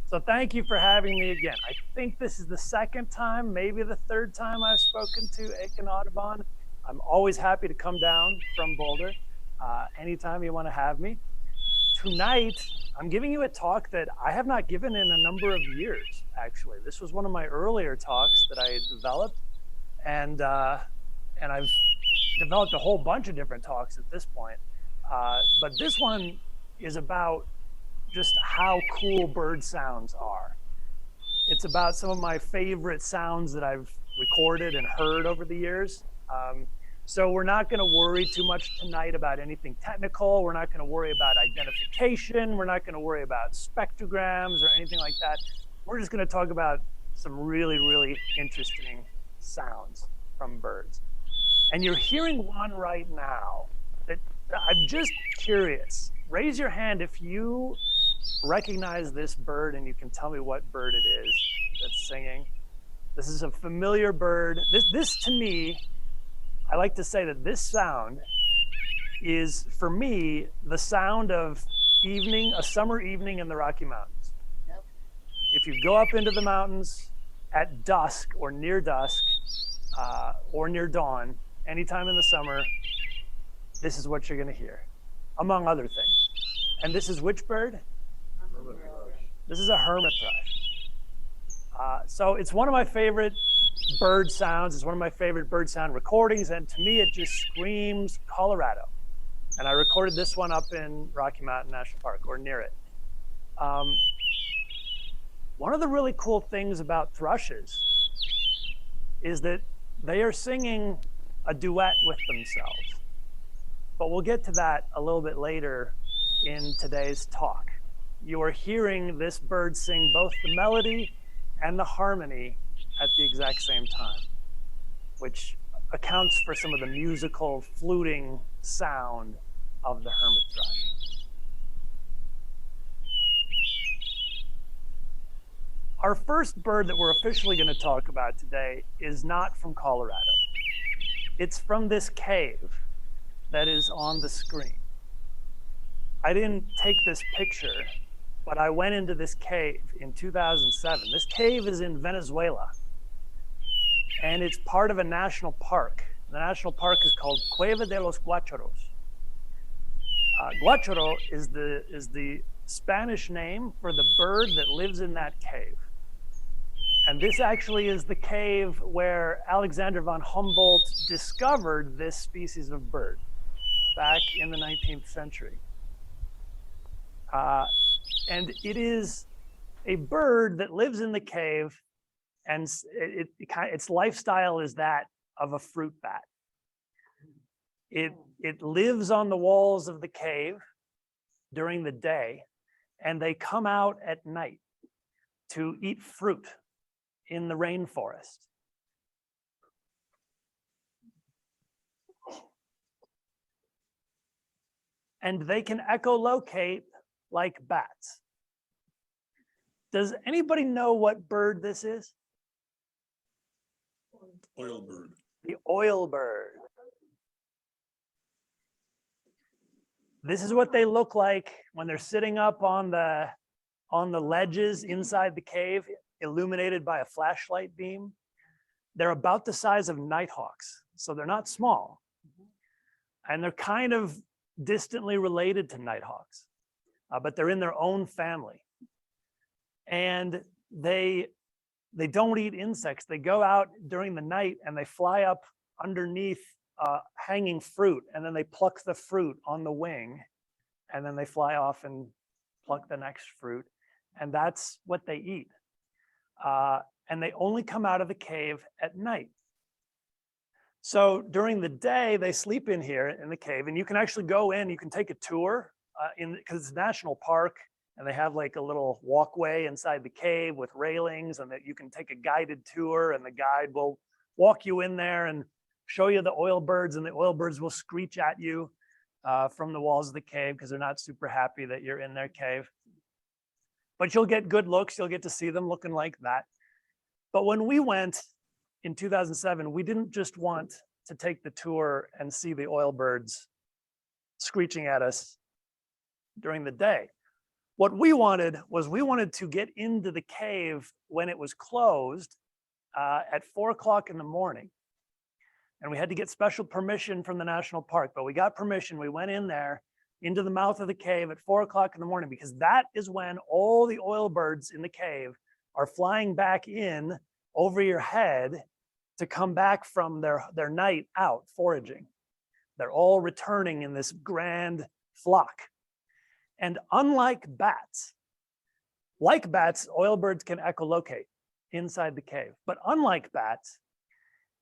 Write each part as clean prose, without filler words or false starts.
So thank you for having me again. I think this is the second time, maybe the third time I've spoken to Aiken Audubon. I'm always happy to come down from Boulder anytime you want to have me. Tonight, I'm giving you a talk that I have not given in a number of years, actually. This was one of my earlier talks that I had developed, and I've developed a whole bunch of different talks at this point. But this one is about just how cool bird sounds are. It's about some of my favorite sounds that I've recorded and heard over the years. So we're not going to worry too much tonight about anything technical. We're not going to worry about identification. We're not going to worry about spectrograms or anything like that. We're just going to talk about some really, really interesting sounds from birds. And you're hearing one right now that I'm just curious. Raise your hand if you recognize this bird and you can tell me what bird it is that's singing. This is a familiar bird. This to me, I like to say that this sound is, for me, the sound of evening, a summer evening in the Rocky Mountains. Yep. If you go up into the mountains at dusk or near dusk or near dawn, anytime in the summer, this is what you're going to hear, among other things. And this is which bird? This is a hermit thrush. So it's one of my favorite bird sounds. It's one of my favorite bird sound recordings. And to me, it just screams Colorado. And I recorded this one up in Rocky Mountain National Park or near it. One of the really cool things about thrushes is that they are singing a duet with themselves. But we'll get to that a little bit later in today's talk. You are hearing this bird sing both the melody and the harmony at the exact same time, which accounts for some of the musical fluting sound of the hermit thrush. Our first bird that we're officially going to talk about today is not from Colorado. It's from this cave that is on the screen. I didn't take this picture, but I went into this cave in 2007. This cave is in Venezuela, and it's part of a national park. The national park is called Cueva de los Guacharos. Guacharo is the Spanish name for the bird that lives in that cave. And this actually is the cave where Alexander von Humboldt discovered this species of bird back in the 19th century. And it is a bird that lives in the cave, and its lifestyle is that of a fruit bat. It lives on the walls of the cave during the day, and they come out at night to eat fruit in the rainforest. And they can echolocate like bats. Does anybody know what bird this is? Oil bird. The oil bird. This is what they look like when they're sitting up on the ledges inside the cave, illuminated by a flashlight beam. They're about the size of nighthawks, so they're not small. And they're kind of distantly related to nighthawks, but they're in their own family. And they don't eat insects. They go out during the night and they fly up underneath hanging fruit, and then they pluck the fruit on the wing, and then they fly off and pluck the next fruit, and that's what they eat. And they only come out of the cave at night. So during the day, they sleep in here in the cave, and you can actually go in, you can take a tour because it's a national park, and they have like a little walkway inside the cave with railings, and that you can take a guided tour, and the guide will walk you in there and show you the oil birds, and the oil birds will screech at you from the walls of the cave because they're not super happy that you're in their cave. But you'll get good looks. You'll get to see them looking like that. But when we went in 2007, we didn't just want to take the tour and see the oil birds screeching at us during the day. What we wanted was we wanted to get into the cave when it was closed at 4 o'clock in the morning. And we had to get special permission from the national park, but we got permission. We went in there into the mouth of the cave at 4 o'clock in the morning, because that is when all the oil birds in the cave are flying back in over your head to come back from their night out foraging. They're all returning in this grand flock. And unlike bats, oil birds can echolocate inside the cave. But unlike bats,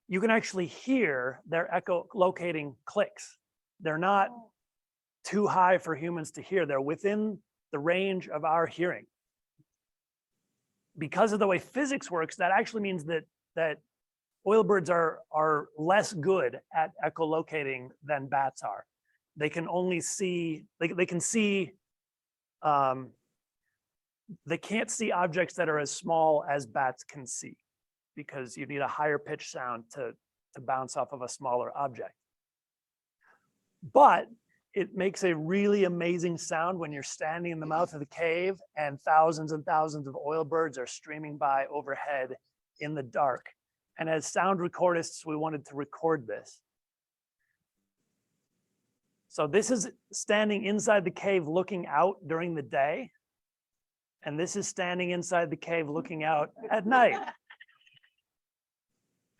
you can actually hear their echolocating clicks. They're not too high for humans to hear. They're within the range of our hearing. Because of the way physics works, that actually means that oil birds are less good at echolocating than bats are. They can only see, they can see, they can't see objects that are as small as bats can see, because you need a higher pitch sound to bounce off of a smaller object. But it makes a really amazing sound when you're standing in the mouth of the cave and thousands of oil birds are streaming by overhead in the dark. And as sound recordists, we wanted to record this. So this is standing inside the cave looking out during the day. And this is standing inside the cave looking out at night.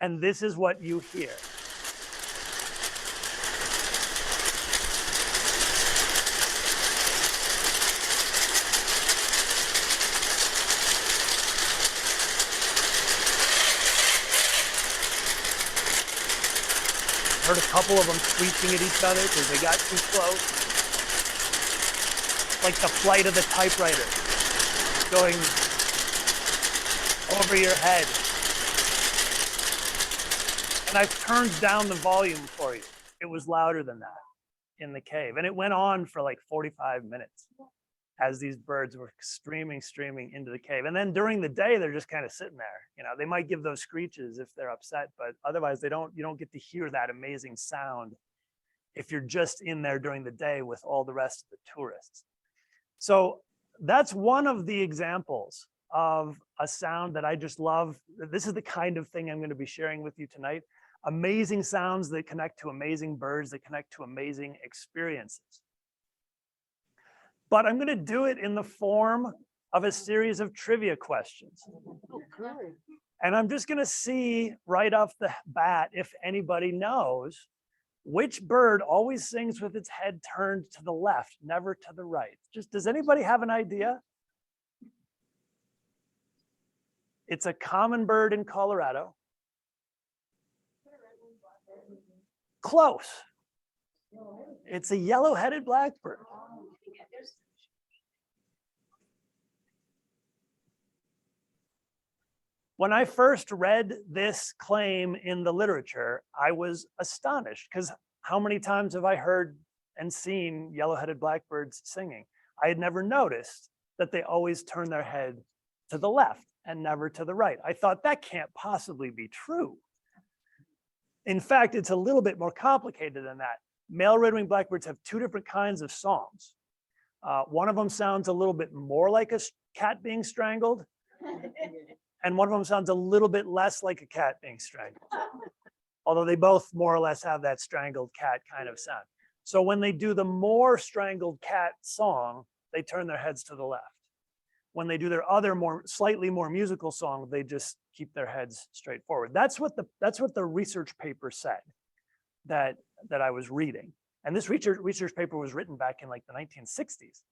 And this is what you hear. Heard a couple of them screeching at each other because they got too close. Like the flight of the typewriter going over your head. And I've turned down the volume for you. It was louder than that in the cave. And it went on for like 45 minutes as these birds were streaming into the cave. And then during the day, they're just kind of sitting there. You know, they might give those screeches if they're upset, but otherwise you don't get to hear that amazing sound if you're just in there during the day with all the rest of the tourists. So that's one of the examples of a sound that I just love. This is the kind of thing I'm going to be sharing with you tonight. Amazing sounds that connect to amazing birds, that connect to amazing experiences. But I'm going to do it in the form of a series of trivia questions. Okay. And I'm just going to see right off the bat if anybody knows which bird always sings with its head turned to the left, never to the right. Just, does anybody have an idea? It's a common bird in Colorado. Close. It's a yellow-headed blackbird. When I first read this claim in the literature, I was astonished, because how many times have I heard and seen yellow-headed blackbirds singing? I had never noticed that they always turn their head to the left and never to the right. I thought that can't possibly be true. In fact, it's a little bit more complicated than that. Male red-winged blackbirds have two different kinds of songs. One of them sounds a little bit more like a cat being strangled, and one of them sounds a little bit less like a cat being strangled. Although they both more or less have that strangled cat kind of sound. So when they do the more strangled cat song, they turn their heads to the left. When they do their other slightly more musical song, they just keep their heads straight forward. That's what the research paper said that I was reading. And this research paper was written back in like the 1960s.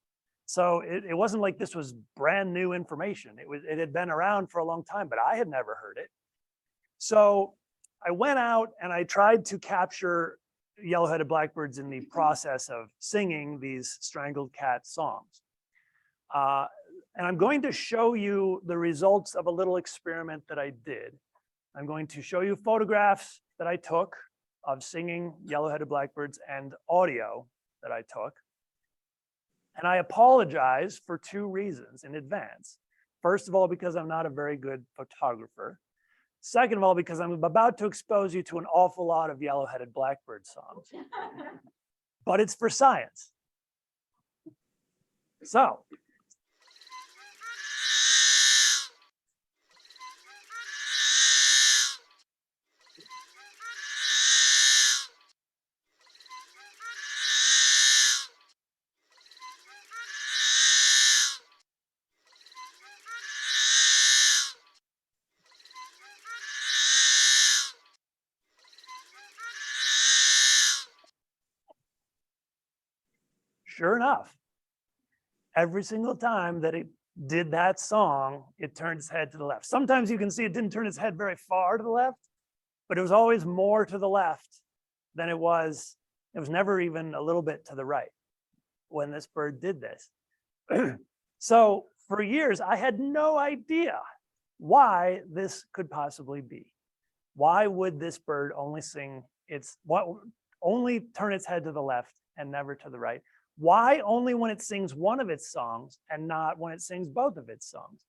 So it wasn't like this was brand new information. It had been around for a long time, but I had never heard it. So I went out and I tried to capture yellow-headed blackbirds in the process of singing these strangled cat songs. And I'm going to show you the results of a little experiment that I did. I'm going to show you photographs that I took of singing yellow-headed blackbirds and audio that I took. And I apologize for two reasons in advance. First of all, because I'm not a very good photographer. Second of all, because I'm about to expose you to an awful lot of yellow-headed blackbird songs. But it's for science. So sure enough, every single time that it did that song, it turned its head to the left. Sometimes you can see it didn't turn its head very far to the left, but it was always more to the left than it was never even a little bit to the right when this bird did this. So for years, I had no idea why this could possibly be. Why would this bird only only turn its head to the left and never to the right? Why only when it sings one of its songs and not when it sings both of its songs?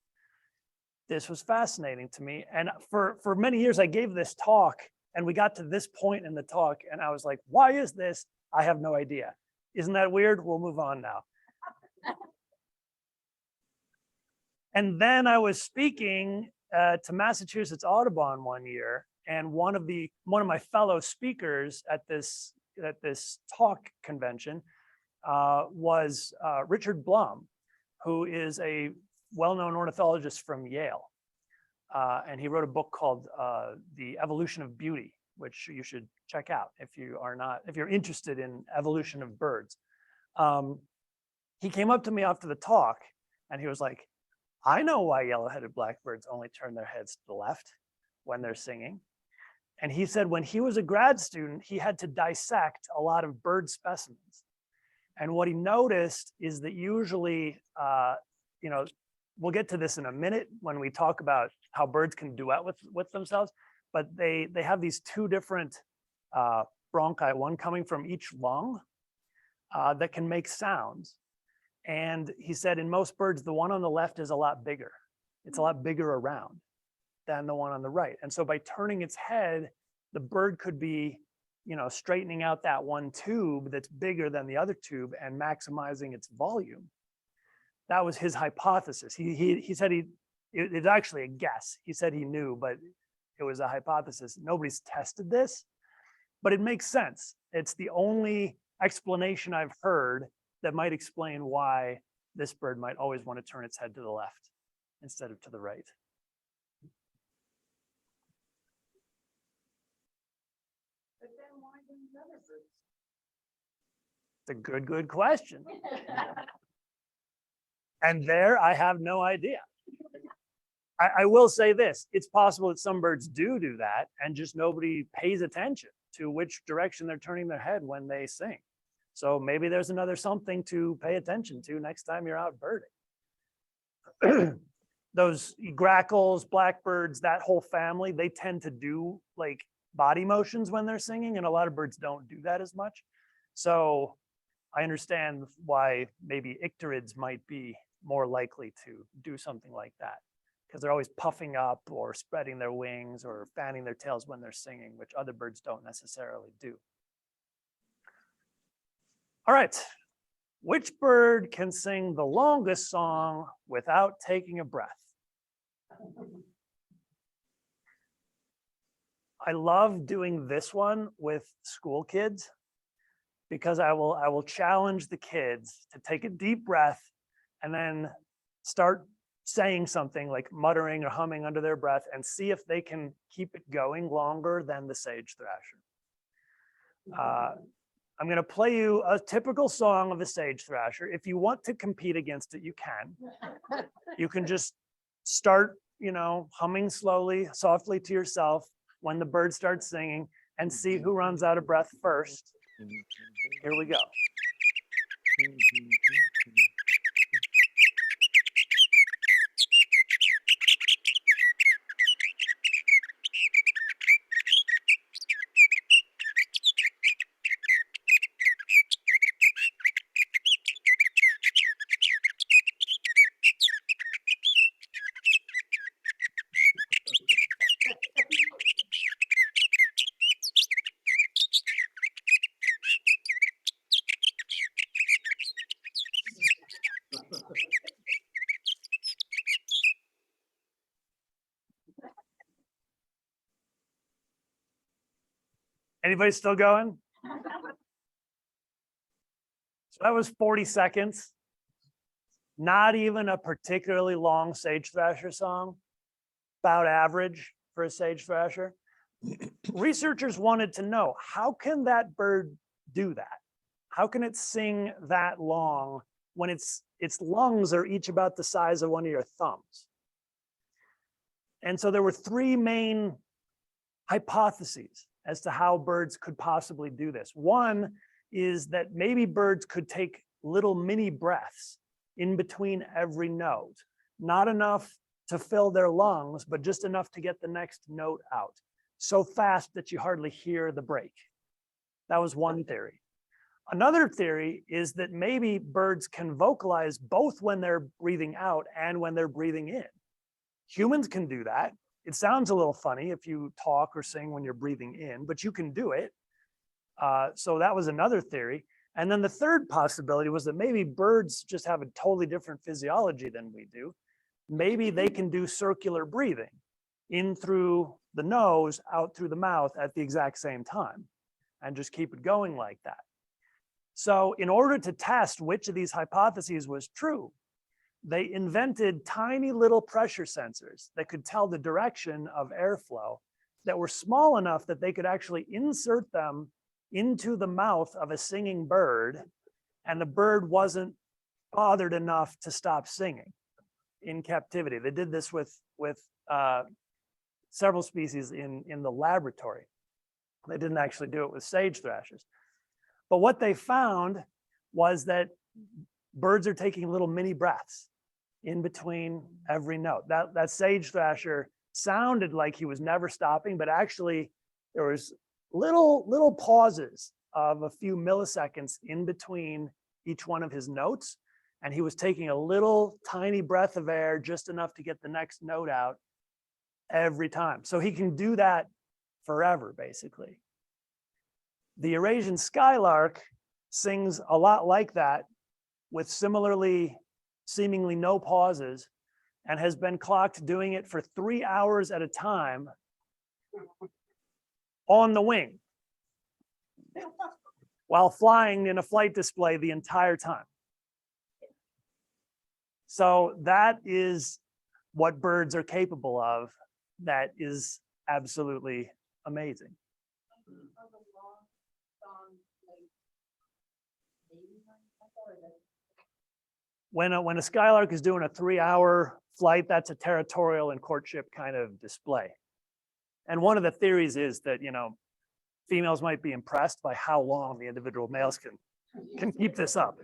This was fascinating to me. And for many years, I gave this talk, and we got to this point in the talk, and I was like, why is this? I have no idea. Isn't that weird? We'll move on now. And then I was speaking to Massachusetts Audubon one year, and one of my fellow speakers at this talk convention was Richard Blum, who is a well-known ornithologist from Yale. And he wrote a book called The Evolution of Beauty, which you should check out if you're interested in evolution of birds. He came up to me after the talk and he was like, I know why yellow-headed blackbirds only turn their heads to the left when they're singing. And he said when he was a grad student, he had to dissect a lot of bird specimens. And what he noticed is that usually, we'll get to this in a minute when we talk about how birds can duet with themselves, but they have these two different bronchi, one coming from each lung that can make sounds. And he said in most birds, the one on the left is a lot bigger. It's a lot bigger around than the one on the right. And so by turning its head, the bird could be, straightening out that one tube that's bigger than the other tube and maximizing its volume. That was his hypothesis. He said it's actually a guess. He said he knew, but it was a hypothesis. Nobody's tested this, but it makes sense. It's the only explanation I've heard that might explain why this bird might always want to turn its head to the left instead of to the right. But then why didn't other birds? It's a good question. And there, I have no idea. I will say this, it's possible that some birds do that and just nobody pays attention to which direction they're turning their head when they sing. So maybe there's another something to pay attention to next time you're out birding. Those grackles, blackbirds, that whole family, they tend to do like body motions when they're singing, and a lot of birds don't do that as much. So I understand why maybe icterids might be more likely to do something like that, because they're always puffing up or spreading their wings or fanning their tails when they're singing, which other birds don't necessarily do. All right, which bird can sing the longest song without taking a breath? I love doing this one with school kids because I will challenge the kids to take a deep breath and then start saying something like muttering or humming under their breath and see if they can keep it going longer than the sage thrasher. I'm going to play you a typical song of a sage thrasher. If you want to compete against it, you can. You can just start, humming slowly, softly to yourself when the bird starts singing and see who runs out of breath first. Here we go. Anybody still going? So that was 40 seconds. Not even a particularly long sage thrasher song, about average for a sage thrasher. Researchers wanted to know, how can that bird do that? How can it sing that long when its lungs are each about the size of one of your thumbs? And so there were three main hypotheses as to how birds could possibly do this. One is that maybe birds could take little mini breaths in between every note, not enough to fill their lungs, but just enough to get the next note out, so fast that you hardly hear the break. That was one theory. Another theory is that maybe birds can vocalize both when they're breathing out and when they're breathing in. Humans can do that. It sounds a little funny if you talk or sing when you're breathing in, but you can do it. So that was another theory. And then the third possibility was that maybe birds just have a totally different physiology than we do. Maybe they can do circular breathing in through the nose, out through the mouth at the exact same time, and just keep it going like that. So in order to test which of these hypotheses was true, they invented tiny little pressure sensors that could tell the direction of airflow that were small enough that they could actually insert them into the mouth of a singing bird, and the bird wasn't bothered enough to stop singing in captivity. They did this with several species in the laboratory. They didn't actually do it with sage thrashers. But what they found was that birds are taking little mini breaths in between every note. That sage thrasher sounded like he was never stopping, but actually there was little pauses of a few milliseconds in between each one of his notes. And he was taking a little tiny breath of air, just enough to get the next note out every time. So he can do that forever, basically. The Eurasian skylark sings a lot like that, with similarly seemingly no pauses, and has been clocked doing it for 3 hours at a time on the wing while flying in a flight display the entire time. So that is what birds are capable of. That is absolutely amazing. When a skylark is doing a 3-hour flight, that's a territorial and courtship kind of display. And one of the theories is that, females might be impressed by how long the individual males can keep this up.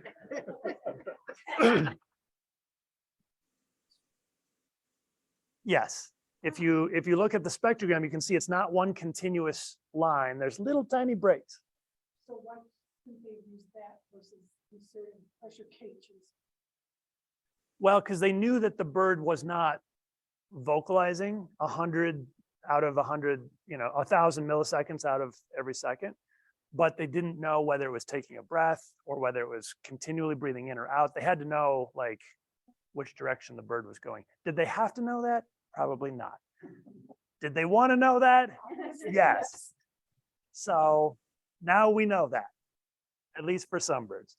Yes, if you look at the spectrogram, you can see it's not one continuous line. There's little tiny breaks. So why couldn't they use that versus inserting pressure cages? Well, because they knew that the bird was not vocalizing 100 out of 100, 1,000 milliseconds out of every second, but they didn't know whether it was taking a breath or whether it was continually breathing in or out. They had to know which direction the bird was going. Did they have to know that? Probably not. Did they want to know that? Yes. So now we know that, at least for some birds.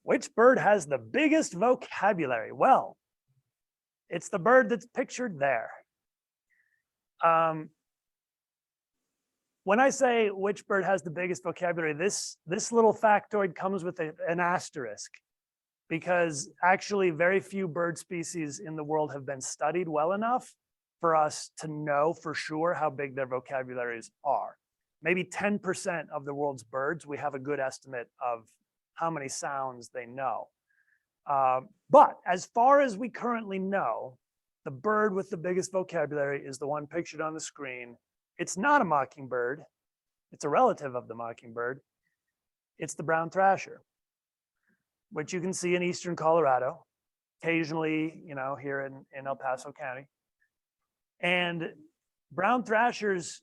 Which bird has the biggest vocabulary? Well, it's the bird that's pictured there. When I say which bird has the biggest vocabulary, this little factoid comes with an asterisk, because actually very few bird species in the world have been studied well enough for us to know for sure how big their vocabularies are. Maybe 10% of the world's birds, we have a good estimate of how many sounds they know. But as far as we currently know, the bird with the biggest vocabulary is the one pictured on the screen. It's not a mockingbird. It's a relative of the mockingbird. It's the brown thrasher, which you can see in eastern Colorado, occasionally, here in El Paso County. And brown thrashers,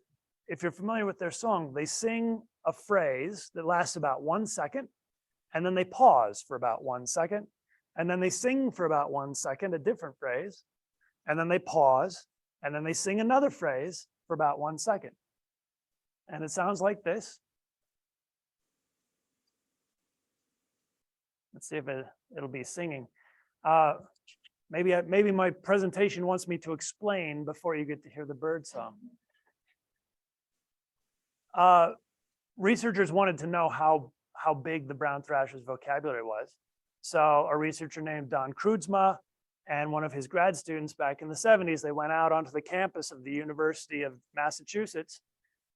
if you're familiar with their song, they sing a phrase that lasts about 1 second, and then they pause for about 1 second, and then they sing for about 1 second, a different phrase, and then they pause, and then they sing another phrase for about 1 second. And it sounds like this. Let's see if it'll be singing. Maybe my presentation wants me to explain before you get to hear the bird song. researchers wanted to know how big the brown thrasher's vocabulary was. So a researcher named Don Kreutzma and one of his grad students back in the 70s, they went out onto the campus of the University of Massachusetts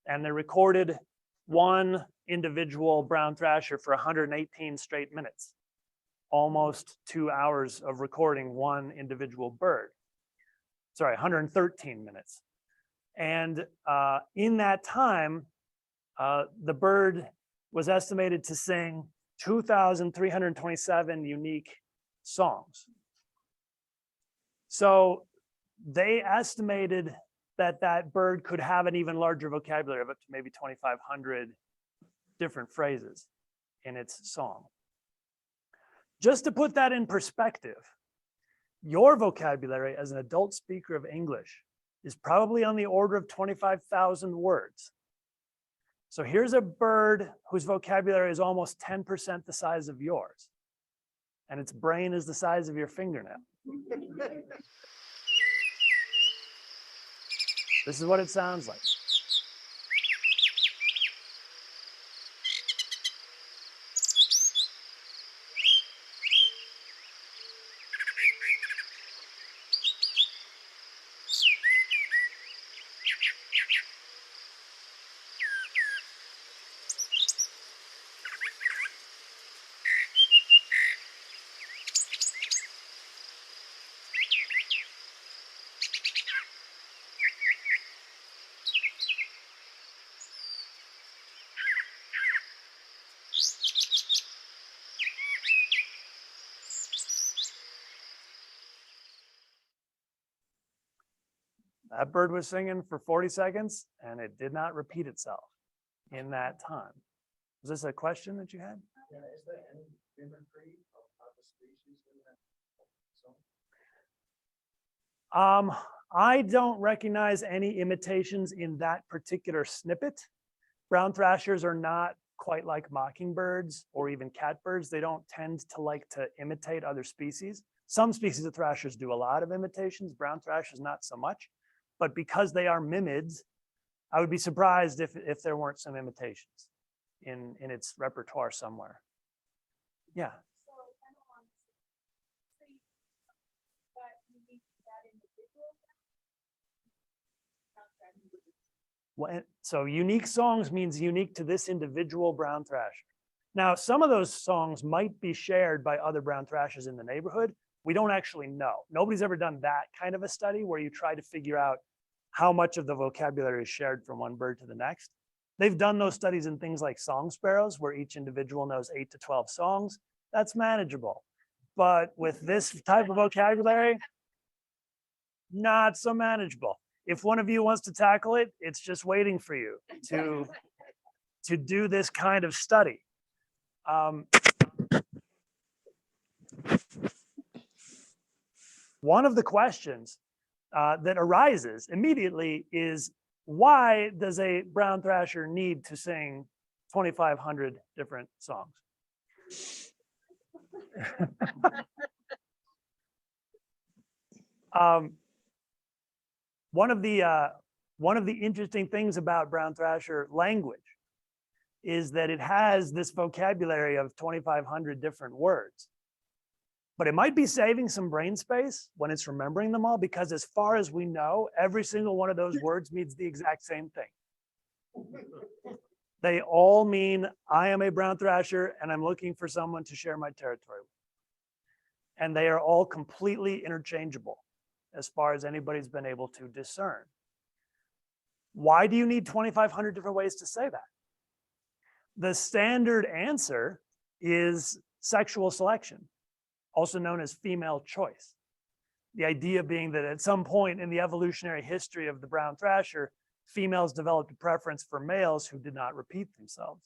and they recorded one individual brown thrasher for 118 straight minutes, almost 2 hours of recording one individual bird. Sorry, 113 minutes. And in that time, the bird was estimated to sing 2,327 unique songs. So they estimated that that bird could have an even larger vocabulary of up to maybe 2,500 different phrases in its song. Just to put that in perspective, your vocabulary as an adult speaker of English is probably on the order of 25,000 words. So here's a bird whose vocabulary is almost 10% the size of yours, and its brain is the size of your fingernail. This is what it sounds like. That bird was singing for 40 seconds and it did not repeat itself in that time. Was this a question that you had? Yeah, is there any mimicry of other species in that song? I don't recognize any imitations in that particular snippet. Brown thrashers are not quite like mockingbirds or even catbirds. They don't tend to like to imitate other species. Some species of thrashers do a lot of imitations, brown thrashers not so much. But because they are mimids, I would be surprised if there weren't some imitations in its repertoire somewhere. Yeah. So kind of on that unique that individual. So unique songs means unique to this individual brown thrasher. Now, some of those songs might be shared by other brown thrashers in the neighborhood. We don't actually know. Nobody's ever done that kind of a study where you try to figure out how much of the vocabulary is shared from one bird to the next. They've done those studies in things like song sparrows, where each individual knows 8 to 12 songs. That's manageable. But with this type of vocabulary, not so manageable. If one of you wants to tackle it, it's just waiting for you to do this kind of study. One of the questions that arises immediately is, why does a brown thrasher need to sing 2,500 different songs? One of the interesting things about brown thrasher language is that it has this vocabulary of 2,500 different words. But it might be saving some brain space when it's remembering them all, because as far as we know, every single one of those words means the exact same thing. They all mean, I am a brown thrasher and I'm looking for someone to share my territory with. And they are all completely interchangeable as far as anybody's been able to discern. Why do you need 2,500 different ways to say that? The standard answer is sexual selection, also known as female choice. The idea being that at some point in the evolutionary history of the brown thrasher, females developed a preference for males who did not repeat themselves.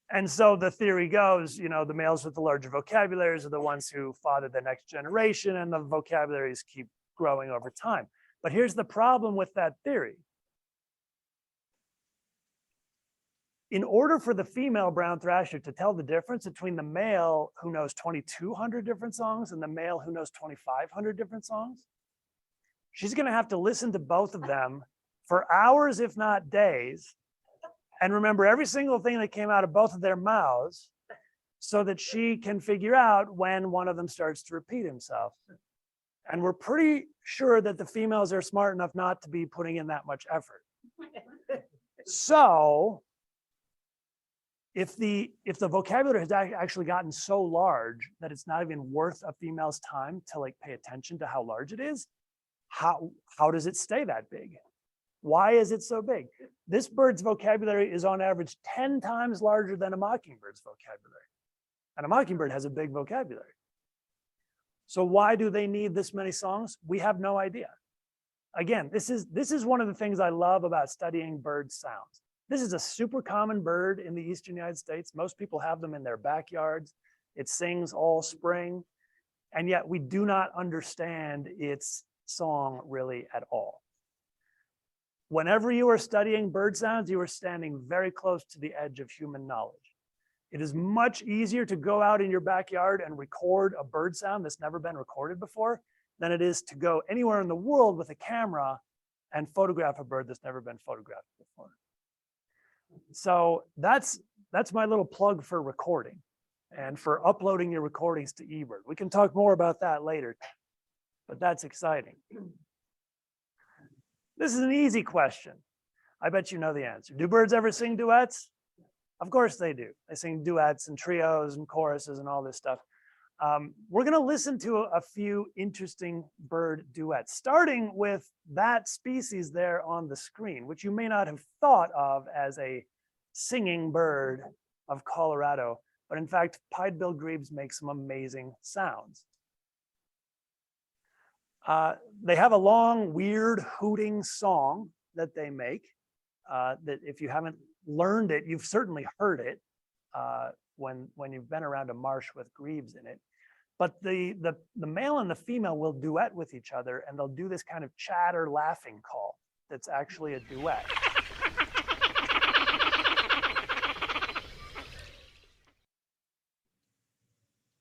And so the theory goes, you know, the males with the larger vocabularies are the ones who father the next generation, and the vocabularies keep growing over time. But here's the problem with that theory. In order for the female brown thrasher to tell the difference between the male who knows 2,200 different songs and the male who knows 2,500 different songs, She's going to have to listen to both of them for hours, if not days, and remember every single thing that came out of both of their mouths so that she can figure out when one of them starts to repeat himself. And we're pretty sure that the females are smart enough not to be putting in that much effort. So if the vocabulary has actually gotten so large that it's not even worth a female's time to like pay attention to how large it is, how does it stay that big? Why is it so big? This bird's vocabulary is on average 10 times larger than a mockingbird's vocabulary. And a mockingbird has a big vocabulary. So why do they need this many songs? We have no idea. Again, this is one of the things I love about studying bird sounds. This is a super common bird in the eastern United States. Most people have them in their backyards. It sings all spring, and yet we do not understand its song really at all. Whenever you are studying bird sounds, you are standing very close to the edge of human knowledge. It is much easier to go out in your backyard and record a bird sound that's never been recorded before than it is to go anywhere in the world with a camera and photograph a bird that's never been photographed before. So that's my little plug for recording and for uploading your recordings to eBird. We can talk more about that later, but that's exciting. This is an easy question. I bet you know the answer. Do birds ever sing duets? Of course they do. They sing duets and trios and choruses and all this stuff. We're going to listen to a few interesting bird duets, starting with that species there on the screen, which you may not have thought of as a singing bird of Colorado, but in fact, pied-billed grebes make some amazing sounds. They have a long, weird, hooting song that they make that if you haven't learned it, you've certainly heard it when you've been around a marsh with grebes in it. But the male and the female will duet with each other, and they'll do this kind of chatter laughing call that's actually a duet.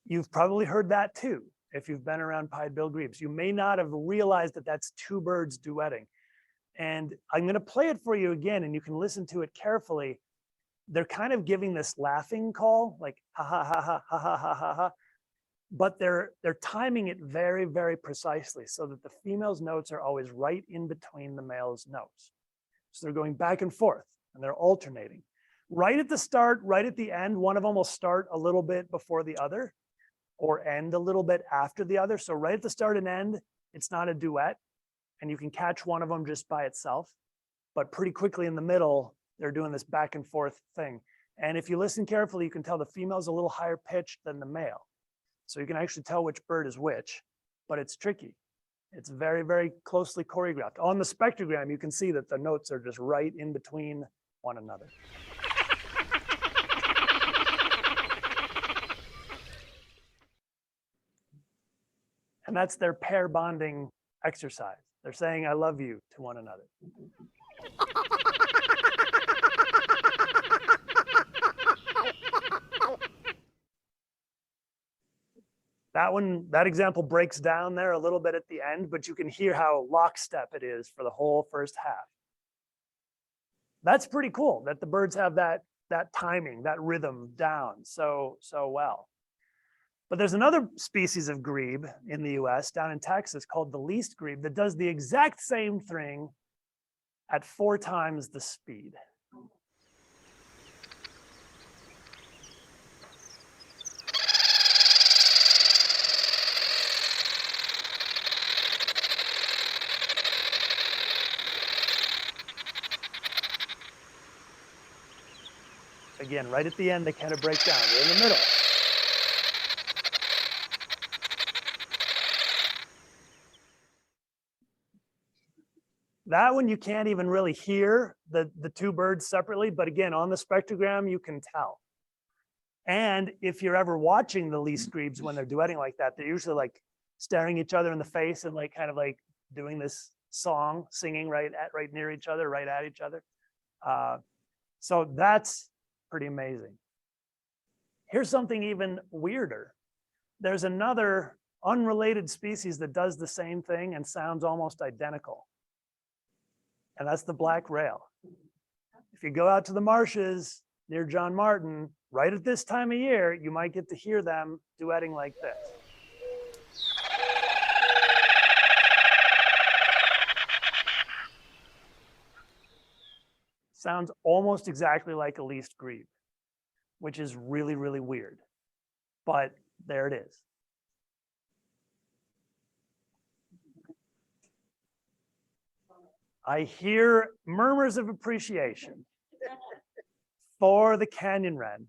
You've probably heard that too, if you've been around pied-billed grebes. You may not have realized that that's two birds duetting. And I'm going to play it for you again, and you can listen to it carefully. They're kind of giving this laughing call, like ha ha ha ha ha ha ha ha ha, but they're timing it very, very precisely so that the female's notes are always right in between the male's notes. So they're going back and forth, and they're alternating. Right at the start, right at the end, one of them will start a little bit before the other, or end a little bit after the other. So right at the start and end, it's not a duet, and you can catch one of them just by itself. But pretty quickly in the middle, they're doing this back and forth thing. And if you listen carefully, you can tell the female's a little higher pitched than the male. So you can actually tell which bird is which, but it's tricky. It's very, very closely choreographed. On the spectrogram, you can see that the notes are just right in between one another. And that's their pair bonding exercise. They're saying, I love you to one another. That example breaks down there a little bit at the end, but you can hear how lockstep it is for the whole first half. That's pretty cool that the birds have that timing, that rhythm down so well. But there's another species of grebe in the US, down in Texas, called the least grebe that does the exact same thing at 4 times the speed. Again, right at the end, they kind of break down. They're in the middle. That one you can't even really hear the two birds separately, but again, on the spectrogram, you can tell. And if you're ever watching the least grebes when they're duetting like that, they're usually like staring each other in the face and like kind of like doing this song, singing right near each other, right at each other. So that's pretty amazing. Here's something even weirder. There's another unrelated species that does the same thing and sounds almost identical. And that's the black rail. If you go out to the marshes near John Martin, right at this time of year, you might get to hear them duetting like this. Sounds almost exactly like a least grebe, which is really, really weird. But there it is. I hear murmurs of appreciation for the canyon wren,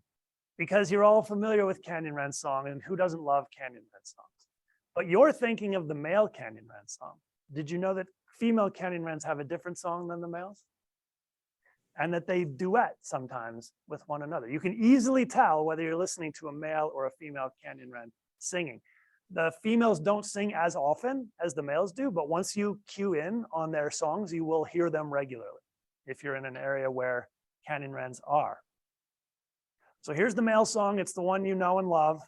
because you're all familiar with canyon wren song, and who doesn't love canyon wren songs? But you're thinking of the male canyon wren song. Did you know that female canyon wrens have a different song than the males? And that they duet sometimes with one another. You can easily tell whether you're listening to a male or a female canyon wren singing. The females don't sing as often as the males do, but once you cue in on their songs, you will hear them regularly if you're in an area where canyon wrens are. So here's the male song. It's the one you know and love.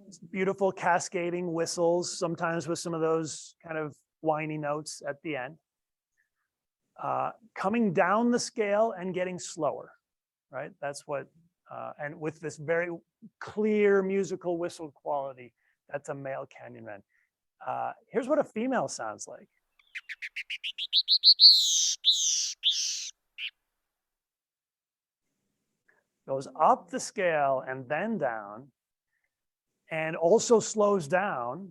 It's beautiful cascading whistles, sometimes with some of those kind of whiny notes at the end. Coming down the scale and getting slower, right? That's what, and with this very clear musical whistle quality, that's a male canyon wren. Here's what a female sounds like. Goes up the scale and then down, and also slows down,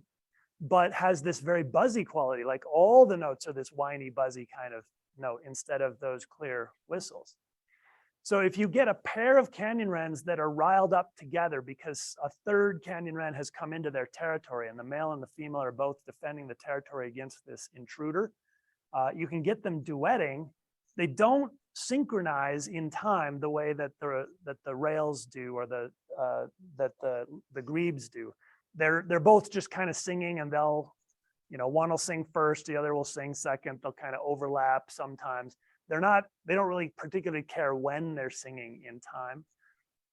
but has this very buzzy quality, like all the notes are this whiny, buzzy kind of note instead of those clear whistles. So if you get a pair of canyon wrens that are riled up together because a third canyon wren has come into their territory and the male and the female are both defending the territory against this intruder, you can get them duetting. They don't synchronize in time the way that the rails do, or that the grebes do. They're both just kind of singing, and they'll, one will sing first, the other will sing second. They'll kind of overlap sometimes. They don't really particularly care when they're singing in time,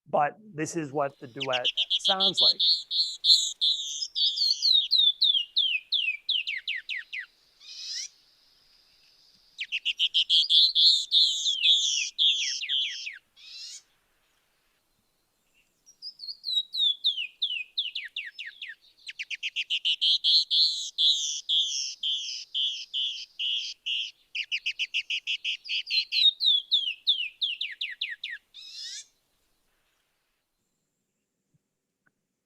but this is what the duet sounds like.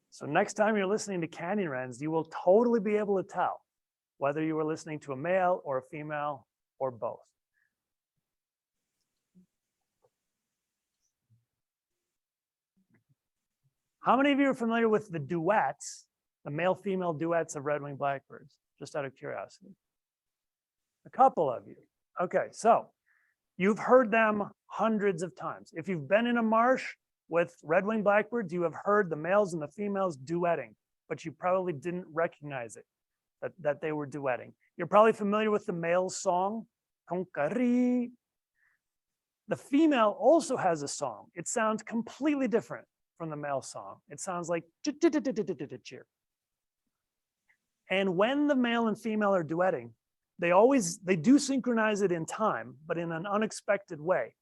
So next time you're listening to canyon wrens, you will totally be able to tell whether you were listening to a male or a female or both. How many of you are familiar with the duets, the male-female duets of red-winged blackbirds? Just out of curiosity. A couple of you. Okay, so you've heard them hundreds of times. If you've been in a marsh with red-winged blackbirds, you have heard the males and the females duetting, but you probably didn't recognize it, that they were duetting. You're probably familiar with the male's song, Konkari. The female also has a song. It sounds completely different from the male song. It sounds like cheer. And when the male and female are duetting, they do synchronize it in time, but in an unexpected way.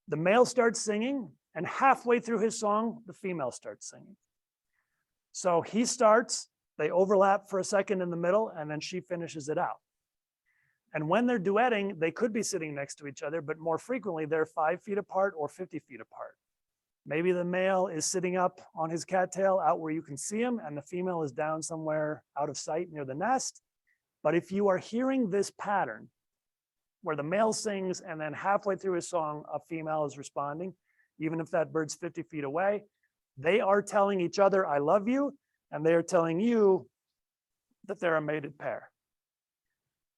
The male starts singing, and halfway through his song, the female starts singing. So he starts, they overlap for a second in the middle, and then she finishes it out. And when they're duetting, they could be sitting next to each other, but more frequently, they're 5 feet apart or 50 feet apart. Maybe the male is sitting up on his cattail out where you can see him, and the female is down somewhere out of sight near the nest. But if you are hearing this pattern, where the male sings and then halfway through his song, a female is responding, even if that bird's 50 feet away, they are telling each other, I love you, and they are telling you that they're a mated pair.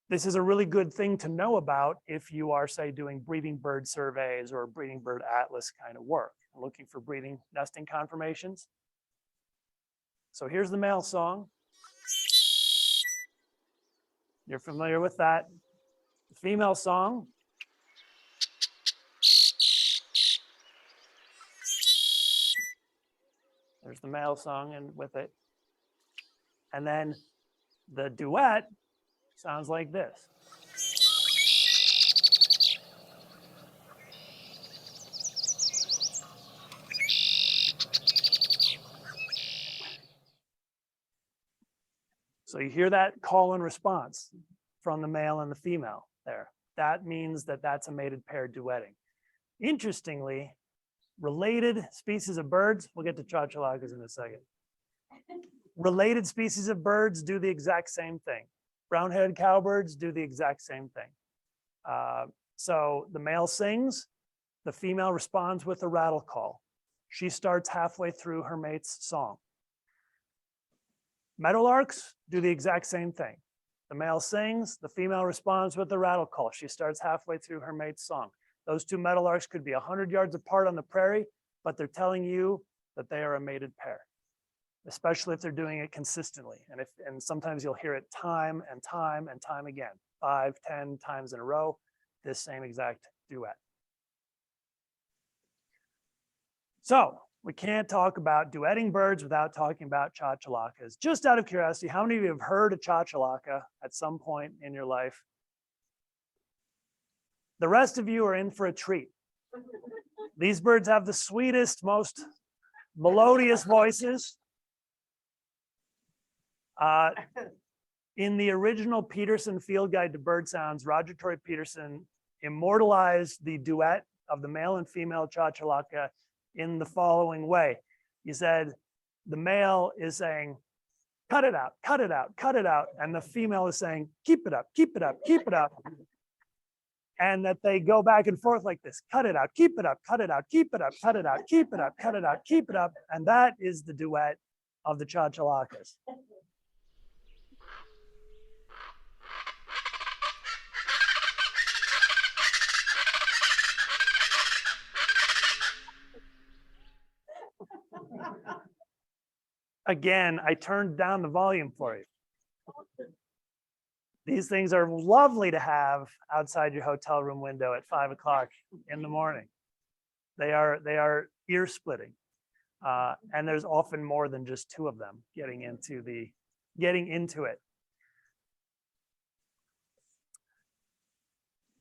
This is a really good thing to know about if you are, say, doing breeding bird surveys or breeding bird atlas kind of work, looking for breeding nesting conformations. So here's the male song. You're familiar with that. The female song. There's the male song and with it. And then the duet sounds like this. So you hear that call and response from the male and the female there. That means that that's a mated pair duetting. Interestingly, related species of birds, we'll get to chachalakas in a second. Related species of birds do the exact same thing. Brown-headed cowbirds do the exact same thing. So the male sings, the female responds with a rattle call. She starts halfway through her mate's song. Meadowlarks do the exact same thing. The male sings, the female responds with a rattle call. She starts halfway through her mate's song. Those two meadowlarks could be 100 yards apart on the prairie, but they're telling you that they are a mated pair, especially if they're doing it consistently. And sometimes you'll hear it time and time and time again, 5, 10 times in a row, this same exact duet. So we can't talk about duetting birds without talking about chachalakas. Just out of curiosity, how many of you have heard a chachalaka at some point in your life? The rest of you are in for a treat. These birds have the sweetest, most melodious voices. In the original Peterson Field Guide to Bird Sounds, Roger Tory Peterson immortalized the duet of the male and female chachalaka in the following way. He said, the male is saying, cut it out, cut it out, cut it out. And the female is saying, keep it up, keep it up, keep it up. And that they go back and forth like this, cut it out, keep it up, cut it out, keep it up, cut it out, keep it up, cut it out, keep it up. And that is the duet of the chachalakas. Again, I turned down the volume for you. These things are lovely to have outside your hotel room window at 5 o'clock in the morning. They are ear splitting. And there's often more than just two of them getting into it.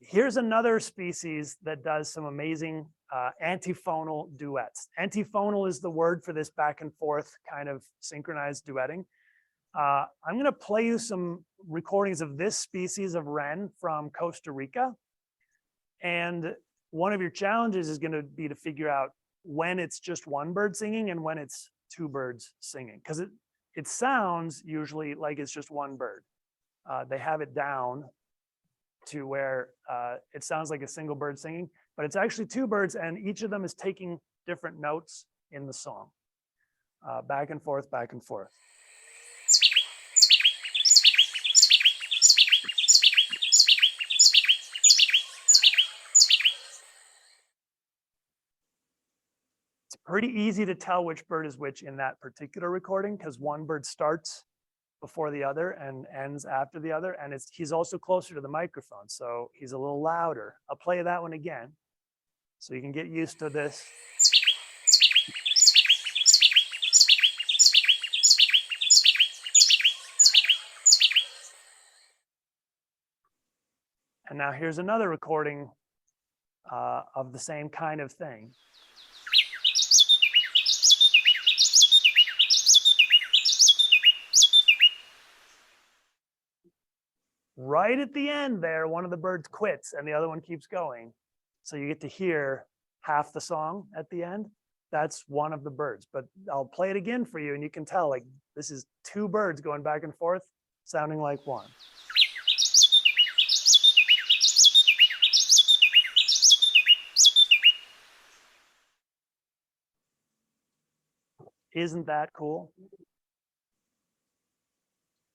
Here's another species that does some amazing antiphonal duets. Antiphonal is the word for this back and forth kind of synchronized duetting. I'm going to play you some recordings of this species of wren from Costa Rica. And one of your challenges is going to be to figure out when it's just one bird singing and when it's two birds singing, because it sounds usually like it's just one bird. They have it down to where it sounds like a single bird singing, but it's actually two birds, and each of them is taking different notes in the song. Back and forth, back and forth. It's pretty easy to tell which bird is which in that particular recording, because one bird starts before the other and ends after the other, and he's also closer to the microphone, so he's a little louder. I'll play that one again so you can get used to this. And now here's another recording of the same kind of thing. Right at the end there, one of the birds quits and the other one keeps going. So you get to hear half the song at the end. That's one of the birds, but I'll play it again for you and you can tell, like, this is two birds going back and forth, sounding like one. Isn't that cool?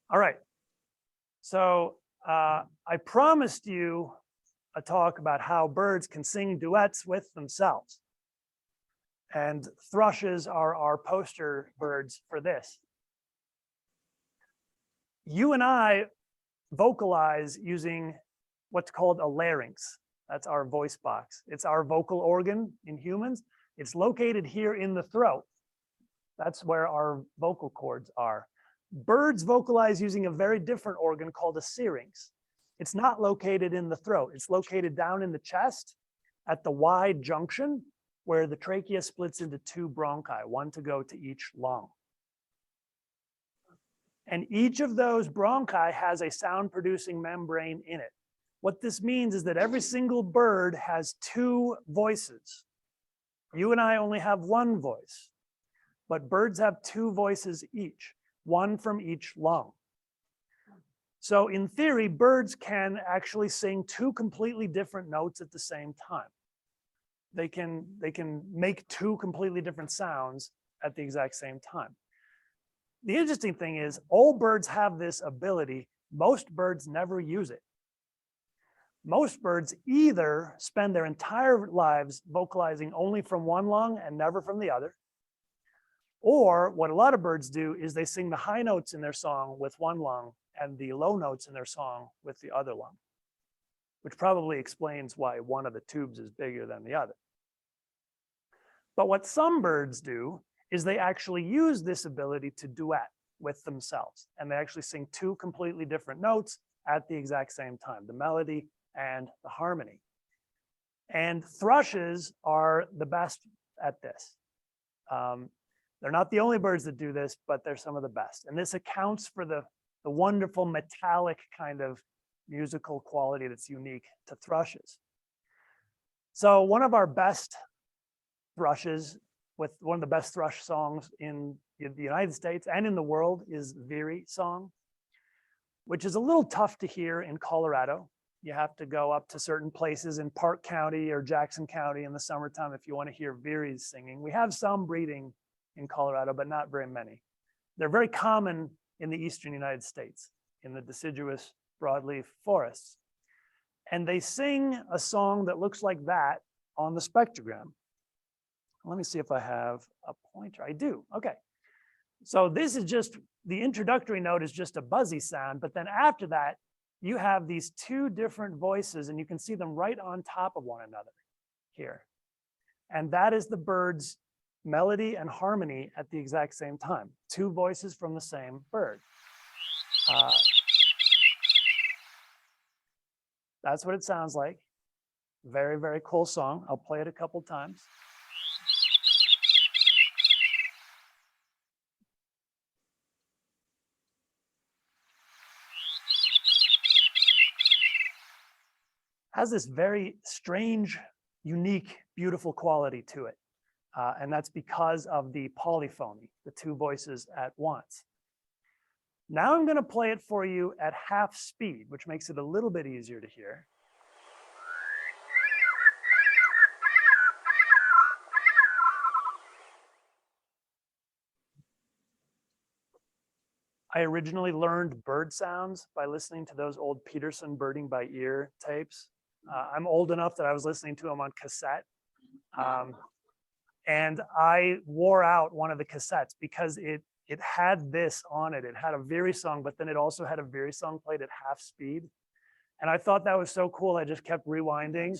All right. So I promised you a talk about how birds can sing duets with themselves. And thrushes are our poster birds for this. You and I vocalize using what's called a larynx. That's our voice box. It's our vocal organ in humans. It's located here in the throat. That's where our vocal cords are. Birds vocalize using a very different organ called a syrinx. It's not located in the throat. It's located down in the chest at the wide junction where the trachea splits into two bronchi, one to go to each lung. And each of those bronchi has a sound producing membrane in it. What this means is that every single bird has two voices. You and I only have one voice, but birds have two voices each, one from each lung. So in theory, birds can actually sing two completely different notes at the same time. They can make two completely different sounds at the exact same time. The interesting thing is all birds have this ability. Most birds never use it. Most birds either spend their entire lives vocalizing only from one lung and never from the other, or what a lot of birds do is they sing the high notes in their song with one lung and the low notes in their song with the other lung, which probably explains why one of the tubes is bigger than the other. But what some birds do is they actually use this ability to duet with themselves, and they actually sing two completely different notes at the exact same time, the melody and the harmony. And thrushes are the best at this. They're not the only birds that do this, but they're some of the best. And this accounts for the wonderful metallic kind of musical quality that's unique to thrushes. So one of our best thrushes, with one of the best thrush songs in the United States and in the world, is Veery Song, which is a little tough to hear in Colorado. You have to go up to certain places in Park County or Jackson County in the summertime if you want to hear veeries singing. We have some breeding in Colorado, but not very many. They're very common in the eastern United States, in the deciduous broadleaf forests. And they sing a song that looks like that on the spectrogram. Let me see if I have a pointer. I do. Okay. So this is just, the introductory note is just a buzzy sound, but then after that, you have these two different voices, and you can see them right on top of one another here. And that is the bird's melody and harmony at the exact same time. Two voices from the same bird. That's what it sounds like. Very, very cool song. I'll play it a couple times. Has this very strange, unique, beautiful quality to it. And that's because of the polyphony, the two voices at once. Now I'm going to play it for you at half speed, which makes it a little bit easier to hear. I originally learned bird sounds by listening to those old Peterson birding by ear tapes. I'm old enough that I was listening to them on cassette. And I wore out one of the cassettes because it had this on it. It had a Veery song, but then it also had a Veery song played at half speed. And I thought that was so cool. I just kept rewinding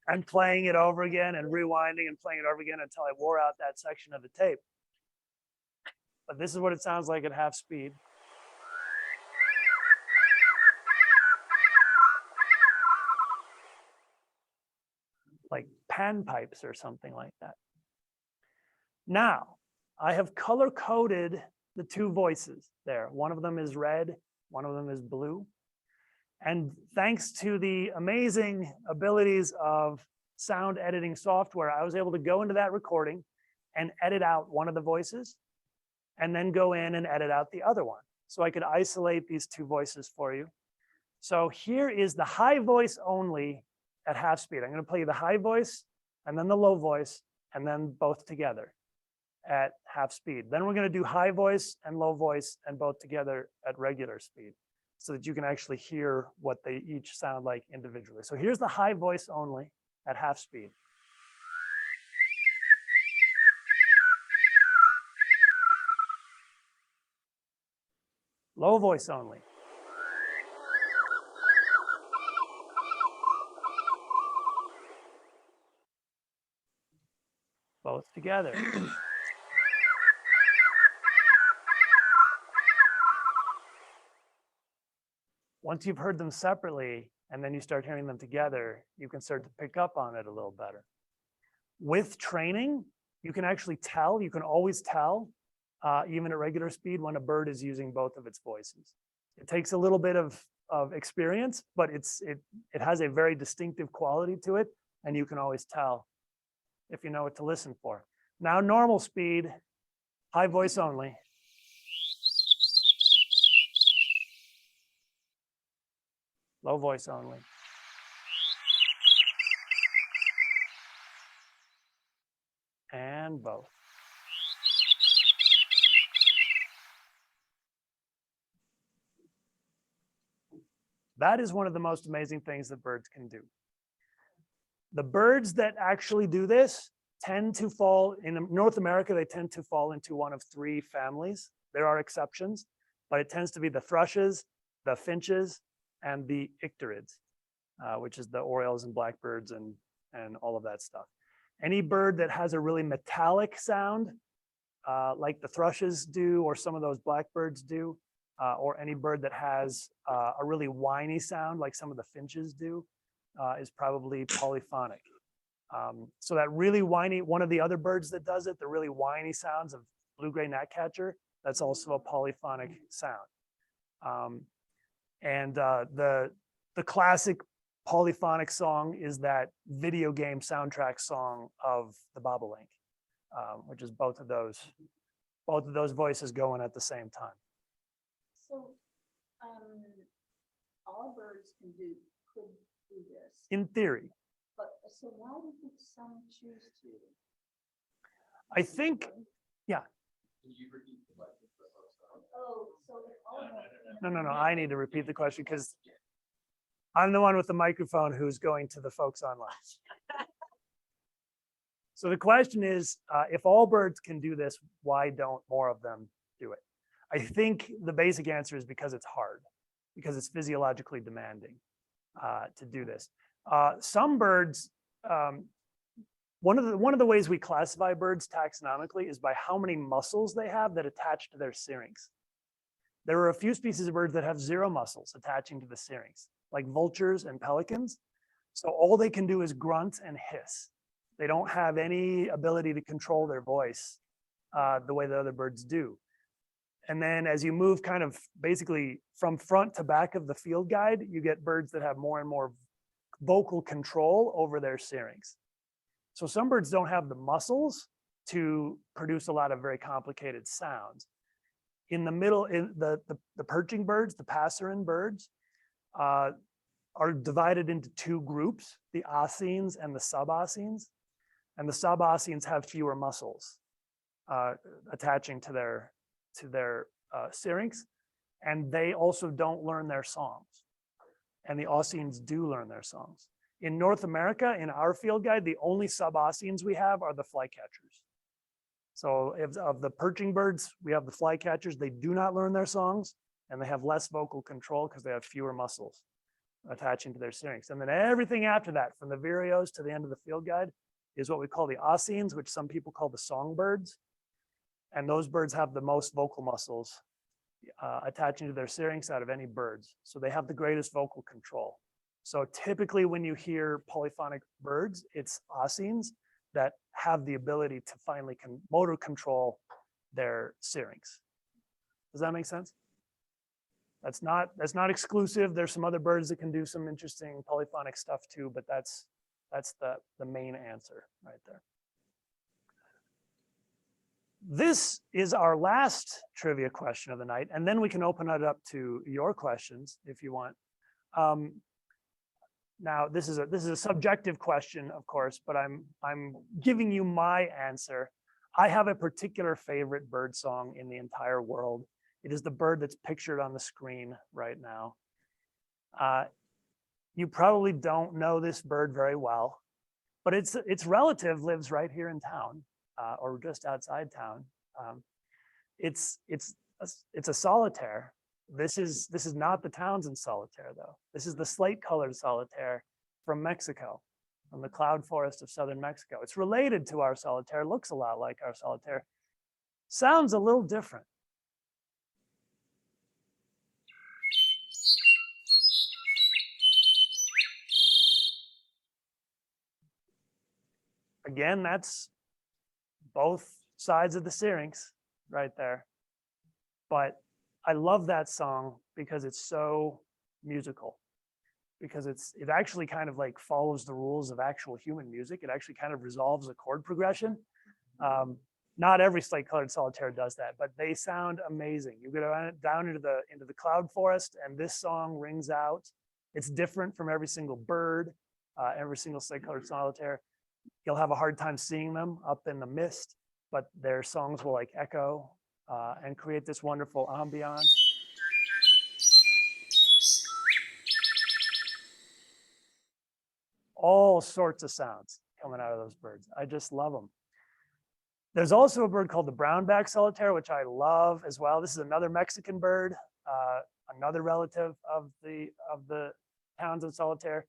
and playing it over again and rewinding and playing it over again until I wore out that section of the tape. But this is what it sounds like at half speed. Like panpipes or something like that. Now, I have color coded the two voices there. One of them is red, one of them is blue. And thanks to the amazing abilities of sound editing software, I was able to go into that recording and edit out one of the voices and then go in and edit out the other one. So I could isolate these two voices for you. So here is the high voice only at half speed. I'm going to play you the high voice and then the low voice and then both together at half speed. Then we're going to do high voice and low voice and both together at regular speed so that you can actually hear what they each sound like individually. So here's the high voice only at half speed. Low voice only. Both together. Once you've heard them separately and then you start hearing them together, you can start to pick up on it a little better. With training, you can actually tell, you can always tell, even at regular speed, when a bird is using both of its voices. It takes a little bit of experience, but it has a very distinctive quality to it, and you can always tell if you know what to listen for. Now, normal speed, high voice only. Low voice only. And both. That is one of the most amazing things that birds can do. The birds that actually do this tend to fall, in North America, they tend to fall into one of three families. There are exceptions, but it tends to be the thrushes, the finches, and the icterids, which is the orioles and blackbirds and all of that stuff. Any bird that has a really metallic sound, like the thrushes do, or some of those blackbirds do, or any bird that has a really whiny sound, like some of the finches do, is probably polyphonic. So that really whiny, one of the other birds that does it, the really whiny sounds of blue-gray gnatcatcher, that's also a polyphonic sound. The classic polyphonic song is that video game soundtrack song of the bobolink, which is both of those voices going at the same time. So, all birds could do this. In theory. But so why did some choose to? I think, yeah. Can you repeat the question for folks? Oh, so if all No. I need to repeat the question because I'm the one with the microphone who's going to the folks online. So the question is, if all birds can do this, why don't more of them do it? I think the basic answer is because it's hard, because it's physiologically demanding to do this. Some birds, one of the ways we classify birds taxonomically is by how many muscles they have that attach to their syrinx. There are a few species of birds that have 0 muscles attaching to the syrinx, like vultures and pelicans. So all they can do is grunt and hiss. They don't have any ability to control their voice the way the other birds do. And then as you move kind of basically from front to back of the field guide, you get birds that have more and more vocal control over their syrinx. So some birds don't have the muscles to produce a lot of very complicated sounds. In the middle, in the perching birds, the passerine birds, are divided into 2 groups, the oscines and the suboscines. And the suboscines have fewer muscles attaching to their syrinx, and they also don't learn their songs. And the oscines do learn their songs. In North America, in our field guide, the only suboscines we have are the flycatchers. So of the perching birds, we have the flycatchers. They do not learn their songs, and they have less vocal control because they have fewer muscles attaching to their syrinx. And then everything after that, from the vireos to the end of the field guide, is what we call the oscines, which some people call the songbirds. And those birds have the most vocal muscles attaching to their syrinx out of any birds. So they have the greatest vocal control. So typically when you hear polyphonic birds, it's oscines that have the ability to finally motor control their syrinx. Does that make sense? That's not exclusive. There's some other birds that can do some interesting polyphonic stuff too, but that's the main answer right there. This is our last trivia question of the night, and then we can open it up to your questions if you want. Now, this is a subjective question, of course, but I'm giving you my answer. I have a particular favorite bird song in the entire world. It is the bird that's pictured on the screen right now. You probably don't know this bird very well, but its relative lives right here in town, or just outside town. It's a solitaire. This is not the Townsend solitaire, though. This is the slate-colored solitaire from Mexico, from the cloud forest of southern Mexico. It's related to our solitaire, looks a lot like our solitaire, sounds a little different. Again, that's both sides of the syrinx right there. But I love that song because it's so musical, because it actually kind of like follows the rules of actual human music. It actually kind of resolves a chord progression. Not every slate colored solitaire does that, but they sound amazing. You go down into the cloud forest, and this song rings out. It's different from every single bird, every single slate colored solitaire. You'll have a hard time seeing them up in the mist, but their songs will like echo and create this wonderful ambiance. All sorts of sounds coming out of those birds. I just love them. There's also a bird called the brown-backed solitaire, which I love as well. This is another Mexican bird, another relative of the Townsend solitaire,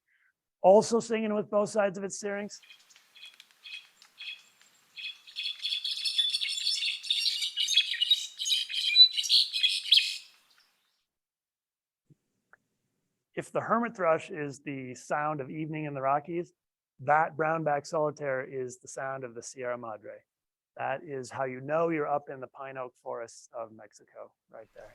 also singing with both sides of its syrinx. If the hermit thrush is the sound of evening in the Rockies, that brown-backed solitaire is the sound of the Sierra Madre. That is how you know you're up in the pine oak forests of Mexico, right there.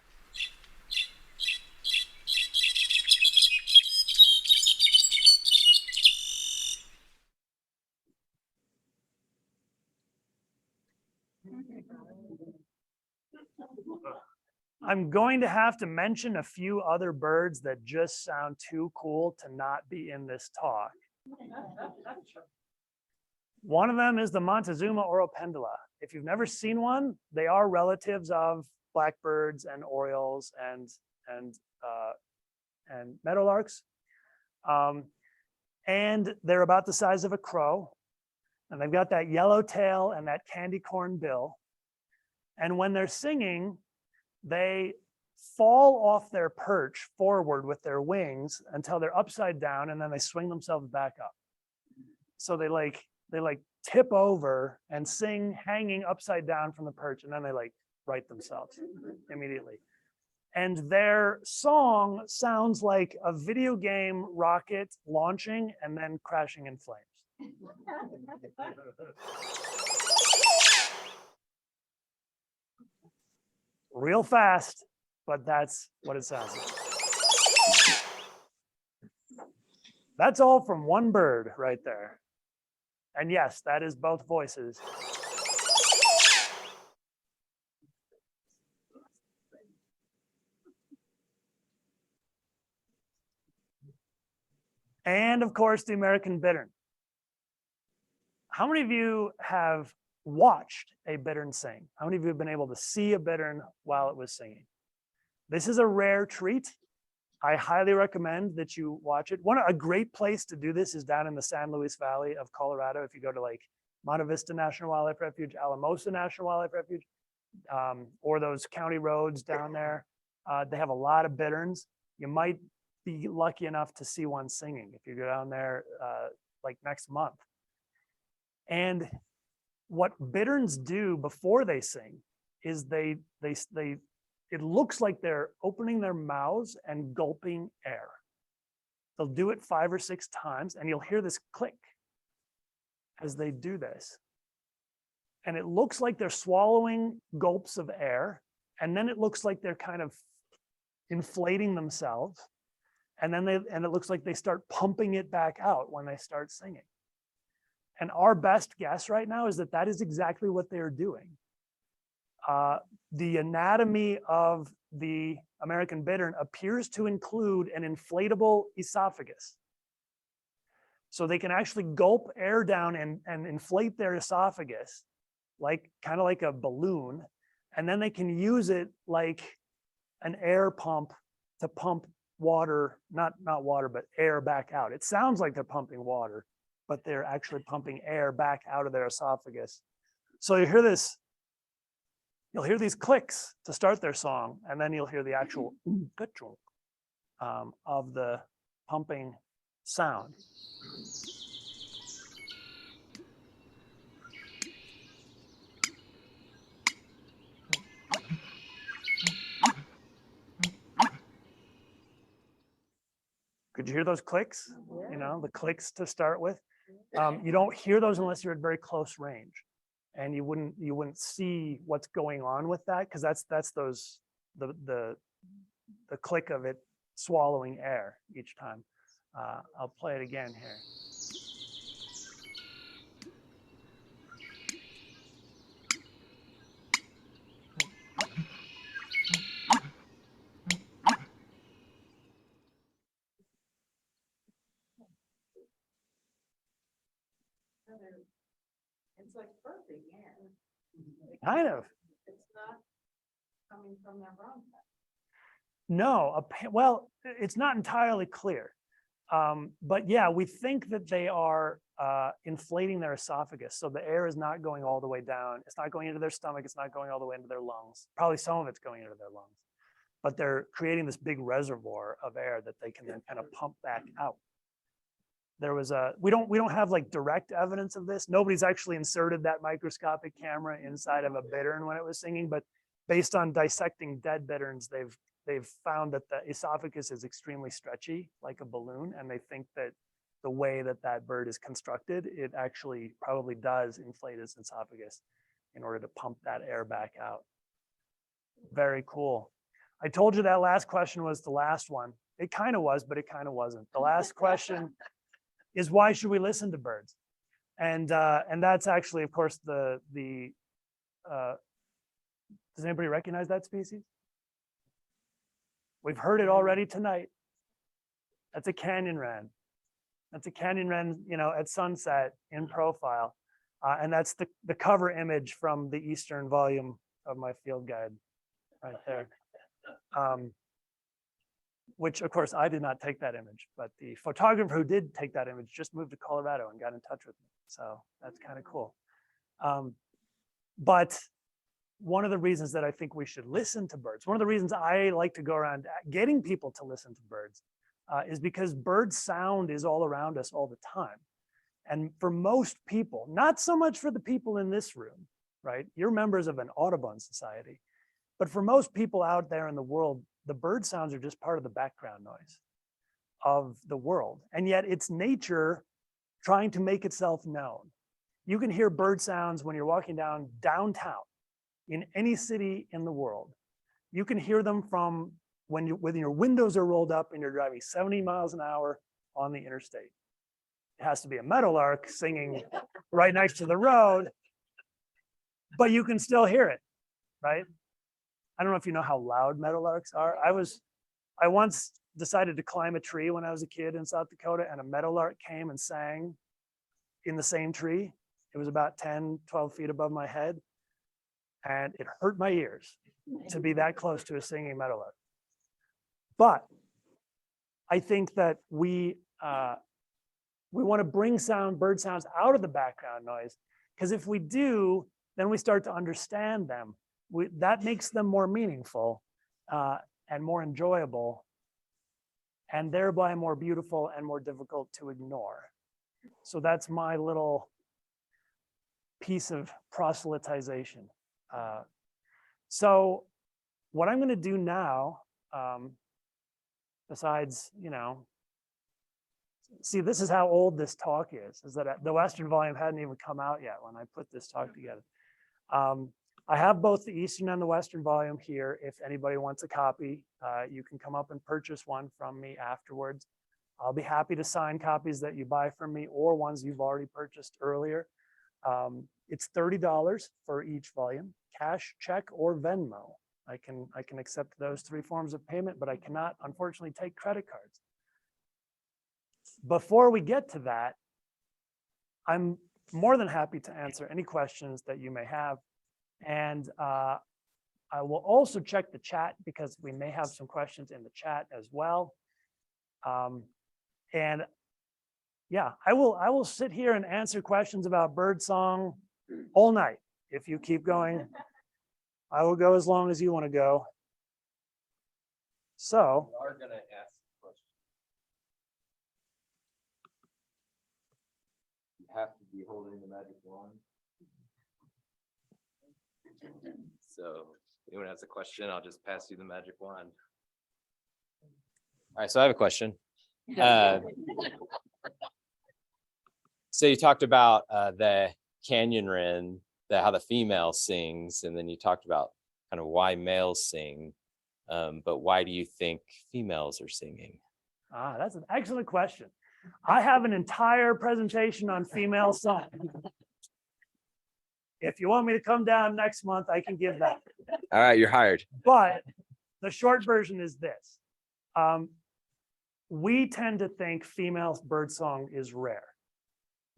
I'm going to have to mention a few other birds that just sound too cool to not be in this talk. One of them is the Montezuma oropendula. If you've never seen one, they are relatives of blackbirds and orioles and meadowlarks. And they're about the size of a crow. And they've got that yellow tail and that candy corn bill. And when they're singing, they fall off their perch forward with their wings until they're upside down, and then they swing themselves back up. So they like tip over and sing hanging upside down from the perch, and then they like right themselves immediately. And their song sounds like a video game rocket launching and then crashing in flames. Real fast, but that's what it sounds like. That's all from one bird right there. And yes, that is both voices. And of course, the American bittern. How many of you have watched a bittern sing? How many of you have been able to see a bittern while it was singing? This is a rare treat. I highly recommend that you watch it. A great place to do this is down in the San Luis Valley of Colorado. If you go to like Monte Vista National Wildlife Refuge, Alamosa National Wildlife Refuge, or those county roads down there, they have a lot of bitterns. You might be lucky enough to see one singing if you go down there like next month. And what bitterns do before they sing is it looks like they're opening their mouths and gulping air. They'll do it 5 or 6 times, and you'll hear this click as they do this. And it looks like they're swallowing gulps of air, and then it looks like they're kind of inflating themselves, and then it looks like they start pumping it back out when they start singing. And our best guess right now is that that is exactly what they're doing. The anatomy of the American bittern appears to include an inflatable esophagus. So they can actually gulp air down and inflate their esophagus, kind of like a balloon. And then they can use it like an air pump to pump water, not water, but air back out. It sounds like they're pumping water, but they're actually pumping air back out of their esophagus. So you hear this, you'll hear these clicks to start their song, and then you'll hear the actual of the pumping sound. Could you hear those clicks? You know, the clicks to start with. You don't hear those unless you're at very close range, and you wouldn't see what's going on with that, because that's the click of it swallowing air each time. I'll play it again here. It's like perfect, yeah. Kind of. It's not coming from their bronchi. No, well, it's not entirely clear. But yeah, we think that they are inflating their esophagus. So the air is not going all the way down. It's not going into their stomach. It's not going all the way into their lungs. Probably some of it's going into their lungs. But they're creating this big reservoir of air that they can then kind of pump back out. There was we don't have like direct evidence of this. Nobody's actually inserted that microscopic camera inside of a bittern when it was singing, but based on dissecting dead bitterns, they've found that the esophagus is extremely stretchy, like a balloon, and they think that the way that that bird is constructed, it actually probably does inflate its esophagus in order to pump that air back out. Very cool. I told you that last question was the last one. It kind of was, but it kind of wasn't. The last question is, why should we listen to birds? And that's actually, of course, does anybody recognize that species? We've heard it already tonight. That's a canyon wren. That's a canyon wren, at sunset in profile. And that's the cover image from the Eastern volume of my field guide right there. Which of course I did not take that image, but the photographer who did take that image just moved to Colorado and got in touch with me. So that's kind of cool. But one of the reasons that I think we should listen to birds, one of the reasons I like to go around getting people to listen to birds is because bird sound is all around us all the time. And for most people, not so much for the people in this room, right? You're members of an Audubon society, but for most people out there in the world, the bird sounds are just part of the background noise of the world. And yet it's nature trying to make itself known. You can hear bird sounds when you're walking downtown in any city in the world. You can hear them from when your windows are rolled up and you're driving 70 miles an hour on the interstate. It has to be a meadowlark singing right next to the road, but you can still hear it, right? I don't know if you know how loud meadowlarks are. I once decided to climb a tree when I was a kid in South Dakota, and a meadowlark came and sang in the same tree. It was about 10, 12 feet above my head. And it hurt my ears to be that close to a singing meadowlark. But I think that we want to bring bird sounds out of the background noise, because if we do, then we start to understand them. That makes them more meaningful and more enjoyable, and thereby more beautiful and more difficult to ignore. So that's my little piece of proselytization. So what I'm going to do now, besides, see, this is how old this talk is that the Western volume hadn't even come out yet when I put this talk together. I have both the Eastern and the Western volume here. If anybody wants a copy, you can come up and purchase one from me afterwards. I'll be happy to sign copies that you buy from me or ones you've already purchased earlier. It's $30 for each volume, cash, check, or Venmo. I can accept those three forms of payment, but I cannot, unfortunately, take credit cards. Before we get to that, I'm more than happy to answer any questions that you may have. And I will also check the chat, because we may have some questions in the chat as well. And yeah, I will sit here and answer questions about bird song all night. If you keep going, I will go as long as you want to go. So, We are going to ask a question. You have to be holding the magic wand. So if anyone has a question, I'll just pass you the magic wand. All right, so I have a question. So you talked about the canyon wren, how the female sings, and then you talked about kind of why males sing. But why do you think females are singing? That's an excellent question. I have an entire presentation on female song. If you want me to come down next month, I can give that. All right, you're hired. But the short version is this. We tend to think female birdsong is rare.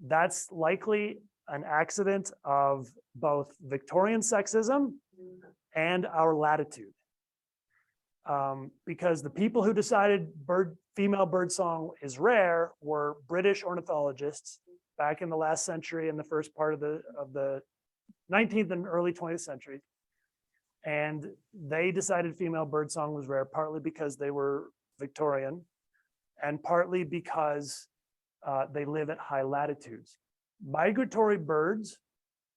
That's likely an accident of both Victorian sexism and our latitude. Because the people who decided female birdsong is rare were British ornithologists back in the last century and the first part of the 19th and early 20th century. And they decided female birdsong was rare, partly because they were Victorian and partly because they live at high latitudes. Migratory birds,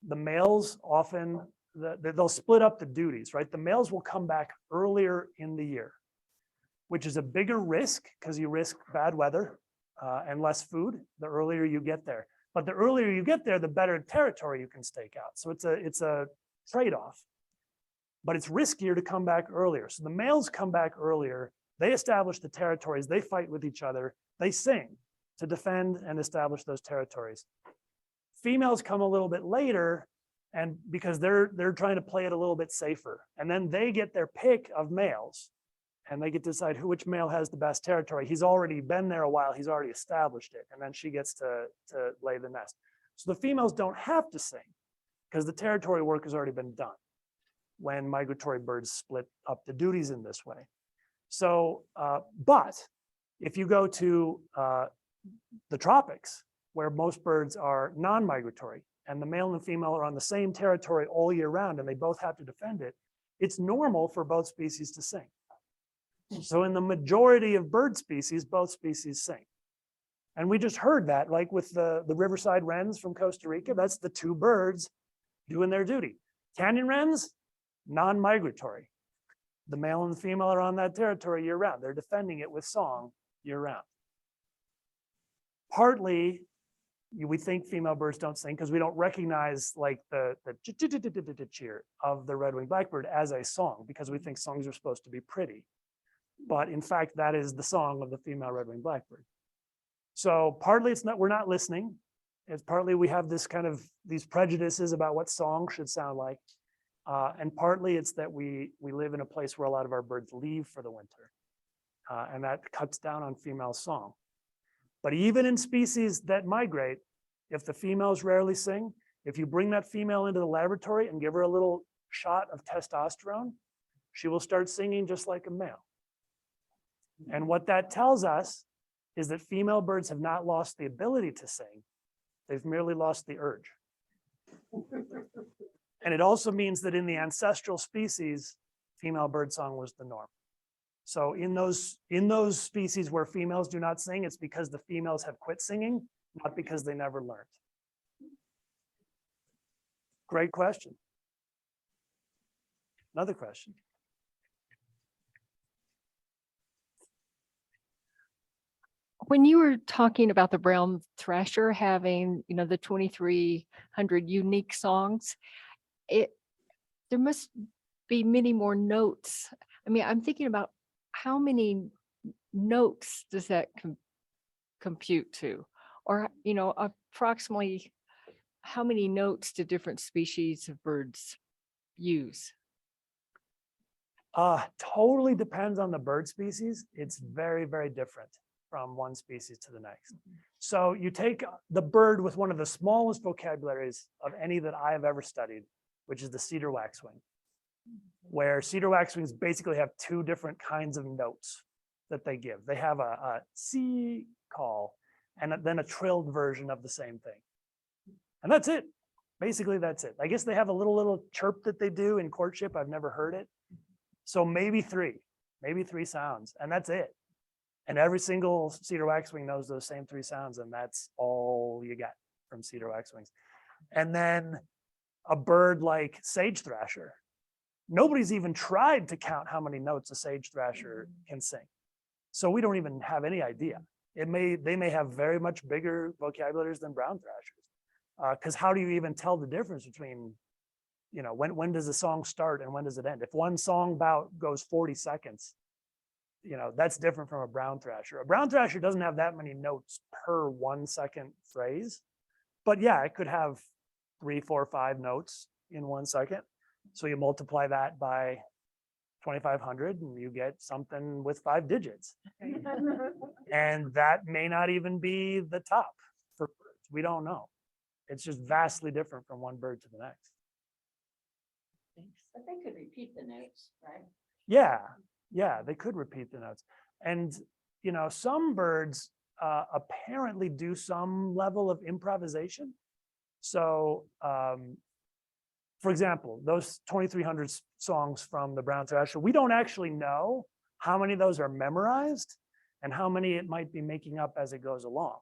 the males often, they'll split up the duties, right? The males will come back earlier in the year, which is a bigger risk because you risk bad weather and less food the earlier you get there. But the earlier you get there, the better territory you can stake out. So it's a trade-off, but it's riskier to come back earlier. So the males come back earlier, they establish the territories, they fight with each other, they sing to defend and establish those territories. Females come a little bit later, and because they're trying to play it a little bit safer. And then they get their pick of males and they get to decide which male has the best territory. He's already been there a while, he's already established it, and then she gets to lay the nest. So the females don't have to sing because the territory work has already been done when migratory birds split up the duties in this way. So, but if you go to the tropics, where most birds are non-migratory, and the male and the female are on the same territory all year round, and they both have to defend it, it's normal for both species to sing. So in the majority of bird species, both species sing. And we just heard that, like with the riverside wrens from Costa Rica, that's the two birds doing their duty. Canyon wrens, non-migratory. The male and the female are on that territory year round. They're defending it with song year round. Partly, we think female birds don't sing because we don't recognize like the cheer of the red-winged blackbird as a song because we think songs are supposed to be pretty. But in fact, that is the song of the female red-winged blackbird. So partly it's not, we're not listening. It's partly we have this kind of these prejudices about what song should sound like. And partly it's that we live in a place where a lot of our birds leave for the winter. And that cuts down on female song. But even in species that migrate, if the females rarely sing, if you bring that female into the laboratory and give her a little shot of testosterone, she will start singing just like a male. And what that tells us is that female birds have not lost the ability to sing. They've merely lost the urge. And it also means that in the ancestral species, female birdsong was the norm. So in those species where females do not sing, it's because the females have quit singing, not because they never learned. Great question. Another question. When you were talking about the brown thrasher having, the 2,300 unique songs, there must be many more notes. I mean, I'm thinking about how many notes does that compute to? Or, approximately how many notes do different species of birds use? Totally depends on the bird species. It's very, very different from one species to the next. So you take the bird with one of the smallest vocabularies of any that I have ever studied, which is the cedar waxwing, where cedar waxwings basically have two different kinds of notes that they give. They have a C call and then a trilled version of the same thing. And that's it. Basically, that's it. I guess they have a little chirp that they do in courtship. I've never heard it. So maybe three sounds, and that's it. And every single cedar waxwing knows those same three sounds, and that's all you get from cedar waxwings. And then a bird like sage thrasher, nobody's even tried to count how many notes a sage thrasher can sing. So we don't even have any idea. They may have very much bigger vocabularies than brown thrashers. Because how do you even tell the difference between, when does a song start and when does it end? If one song bout goes 40 seconds, that's different from a brown thrasher. A brown thrasher doesn't have that many notes per 1 second phrase, but yeah, it could have 3, 4, 5 notes in 1 second. So you multiply that by 2,500 and you get something with 5 digits. And that may not even be the top for birds. We don't know. It's just vastly different from one bird to the next. But they could repeat the notes, right? Yeah, they could repeat the notes. And, some birds apparently do some level of improvisation. So, for example, those 2,300 songs from the brown thrasher, we don't actually know how many of those are memorized and how many it might be making up as it goes along,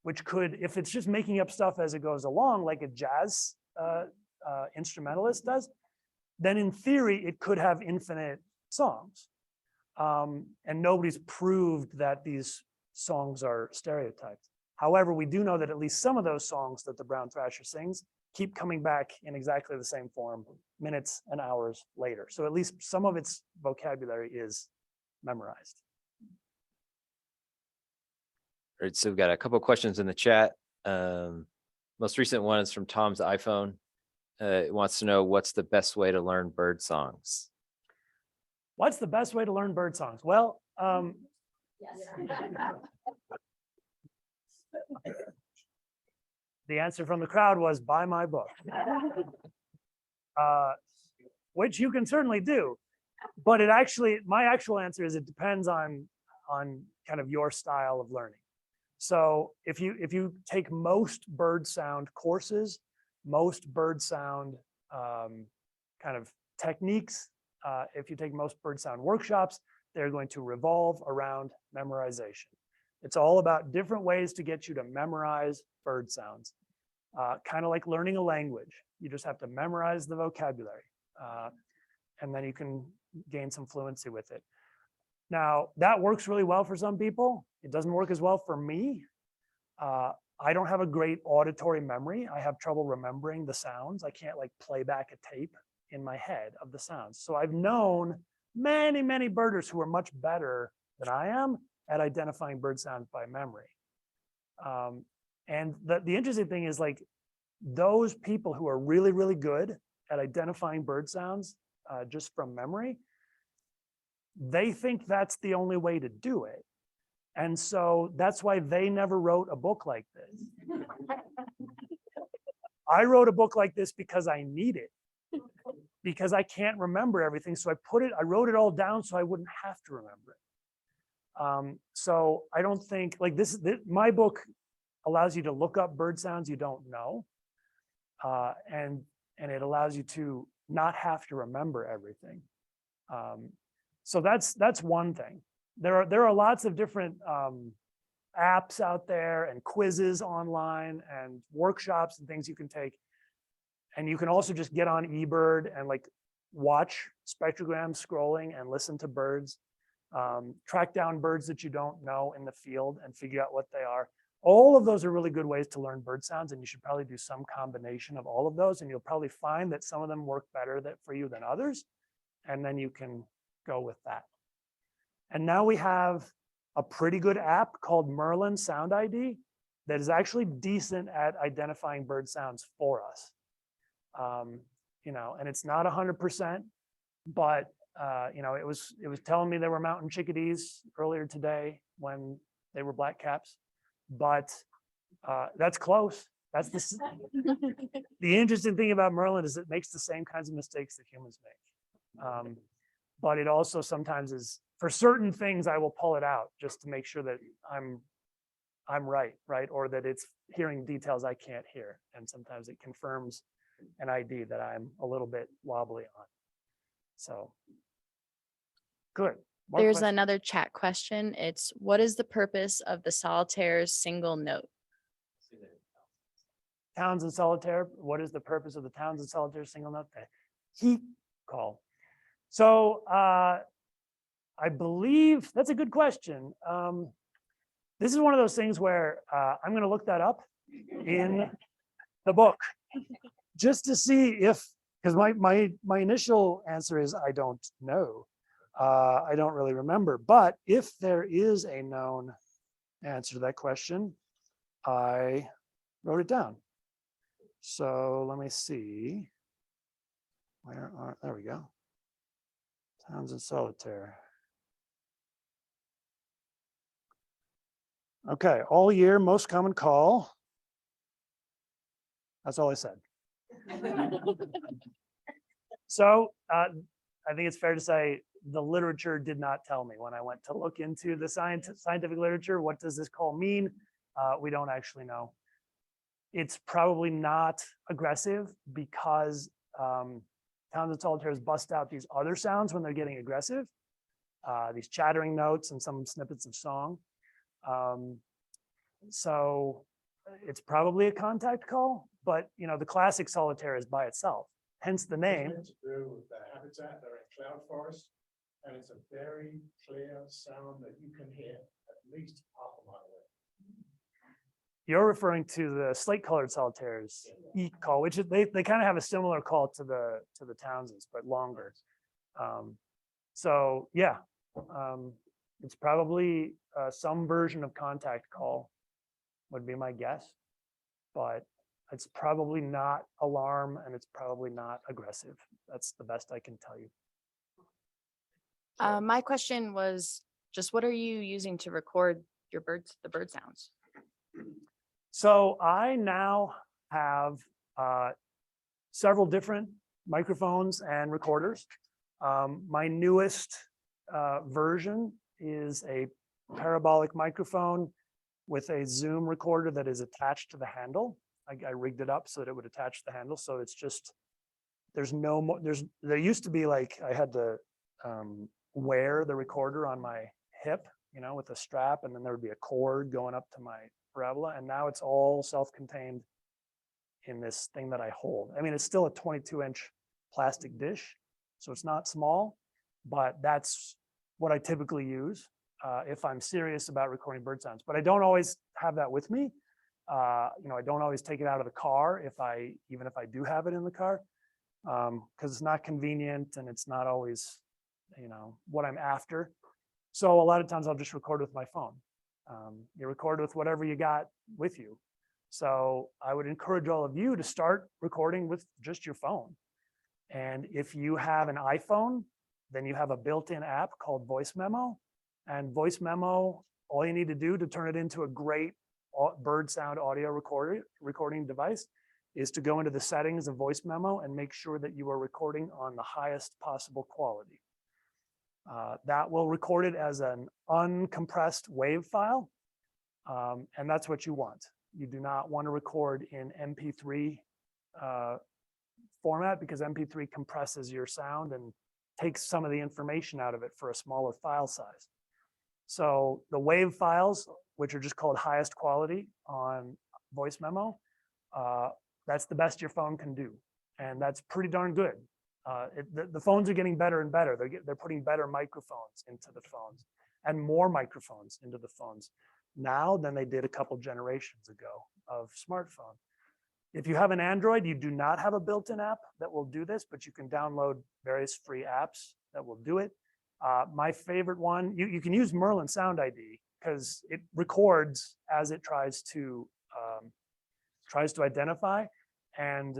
which could, if it's just making up stuff as it goes along, like a jazz instrumentalist does, then in theory, it could have infinite songs. And nobody's proved that these songs are stereotyped. However, we do know that at least some of those songs that the brown thrasher sings keep coming back in exactly the same form minutes and hours later. So at least some of its vocabulary is memorized. All right, so we've got a couple of questions in the chat. Most recent one is from Tom's iPhone. It wants to know what's the best way to learn bird songs. What's the best way to learn bird songs? Well, Yes. the answer from the crowd was buy my book, which you can certainly do. But my actual answer is it depends on kind of your style of learning. So if you take most bird sound courses, most bird sound kind of techniques, if you take most bird sound workshops, they're going to revolve around memorization. It's all about different ways to get you to memorize bird sounds. Kind of like learning a language. You just have to memorize the vocabulary, and then you can gain some fluency with it. Now, that works really well for some people. It doesn't work as well for me. I don't have a great auditory memory. I have trouble remembering the sounds. I can't like play back a tape in my head of the sounds. So I've known many, many birders who are much better than I am at identifying bird sounds by memory. And the interesting thing is like those people who are really, really good at identifying bird sounds just from memory, they think that's the only way to do it. And so that's why they never wrote a book like this. I wrote a book like this because I need it, because I can't remember everything. So I wrote it all down so I wouldn't have to remember it. So I don't think like my book allows you to look up bird sounds you don't know. And it allows you to not have to remember everything. So that's one thing. There are lots of different apps out there and quizzes online and workshops and things you can take. And you can also just get on eBird and like watch spectrograms scrolling and listen to birds, track down birds that you don't know in the field and figure out what they are. All of those are really good ways to learn bird sounds, and you should probably do some combination of all of those, and you'll probably find that some of them work better for you than others, and then you can go with that. And now we have a pretty good app called Merlin Sound ID that is actually decent at identifying bird sounds for us. And it's not 100%, but it was telling me there were mountain chickadees earlier today when they were black caps, but that's close. That's the interesting thing about Merlin is it makes the same kinds of mistakes that humans make. But it also sometimes is, for certain things, I will pull it out just to make sure that I'm right, or that it's hearing details I can't hear. And sometimes it confirms an ID that I'm a little bit wobbly on. So, good. More There's questions? another chat question. It's what is the purpose of the solitaire's single note? Towns in solitaire. What is the purpose of the towns in solitaire single note? The heat call. So I believe that's a good question. This is one of those things where I'm going to look that up in the book just to see if, because my initial answer is I don't know. I don't really remember. But if there is a known answer to that question, I wrote it down. So let me see. There we go. Towns in solitaire. Okay, all year, most common call. That's all I said. So I think it's fair to say the literature did not tell me when I went to look into the scientific literature. What does this call mean? We don't actually know. It's probably not aggressive because towns and solitaires bust out these other sounds when they're getting aggressive, these chattering notes and some snippets of song. So it's probably a contact call, but you know, the classic solitaire is by itself, hence the name. It's to do with the habitat, they're in cloud forest, and it's a very clear sound that you can hear at least half a mile away. You're referring to the slate-colored solitaires call, which is, they kind of have a similar call to the Townsends, but longer. So yeah, it's probably some version of contact call would be my guess, but it's probably not alarm and it's probably not aggressive. That's the best I can tell you. My question was just what are you using to record your the bird sounds? So I now have several different microphones and recorders. My newest version is a parabolic microphone with a zoom recorder that is attached to the handle. I rigged it up so that it would attach to the handle. So it's just, there's no more, there used to be like, I had to wear the recorder on my hip, you know, with a strap, and then there would be a cord going up to my parabola. And now it's all self-contained in this thing that I hold. I mean, it's still a 22-inch plastic dish, so it's not small, but that's what I typically use if I'm serious about recording bird sounds. But I don't always have that with me. You know, I don't always take it out of the car even if I do have it in the car, because it's not convenient and it's not always, you know, what I'm after. So a lot of times I'll just record with my phone. You record with whatever you got with you. So I would encourage all of you to start recording with just your phone. And if you have an iPhone, then you have a built-in app called Voice Memo. And Voice Memo, all you need to do to turn it into a great bird sound audio recording device is to go into the settings of Voice Memo and make sure that you are recording on the highest possible quality. That will record it as an uncompressed WAV file, and that's what you want. You do not want to record in MP3 format because MP3 compresses your sound and takes some of the information out of it for a smaller file size. So the WAV files, which are just called highest quality on Voice Memo, that's the best your phone can do, and that's pretty darn good. The phones are getting better and better. They're putting better microphones into the phones and more microphones into the phones now than they did a couple generations ago of smartphone. If you have an Android, you do not have a built-in app that will do this, but you can download various free apps that will do it. My favorite one, you can use Merlin Sound ID because it records as it tries to identify, and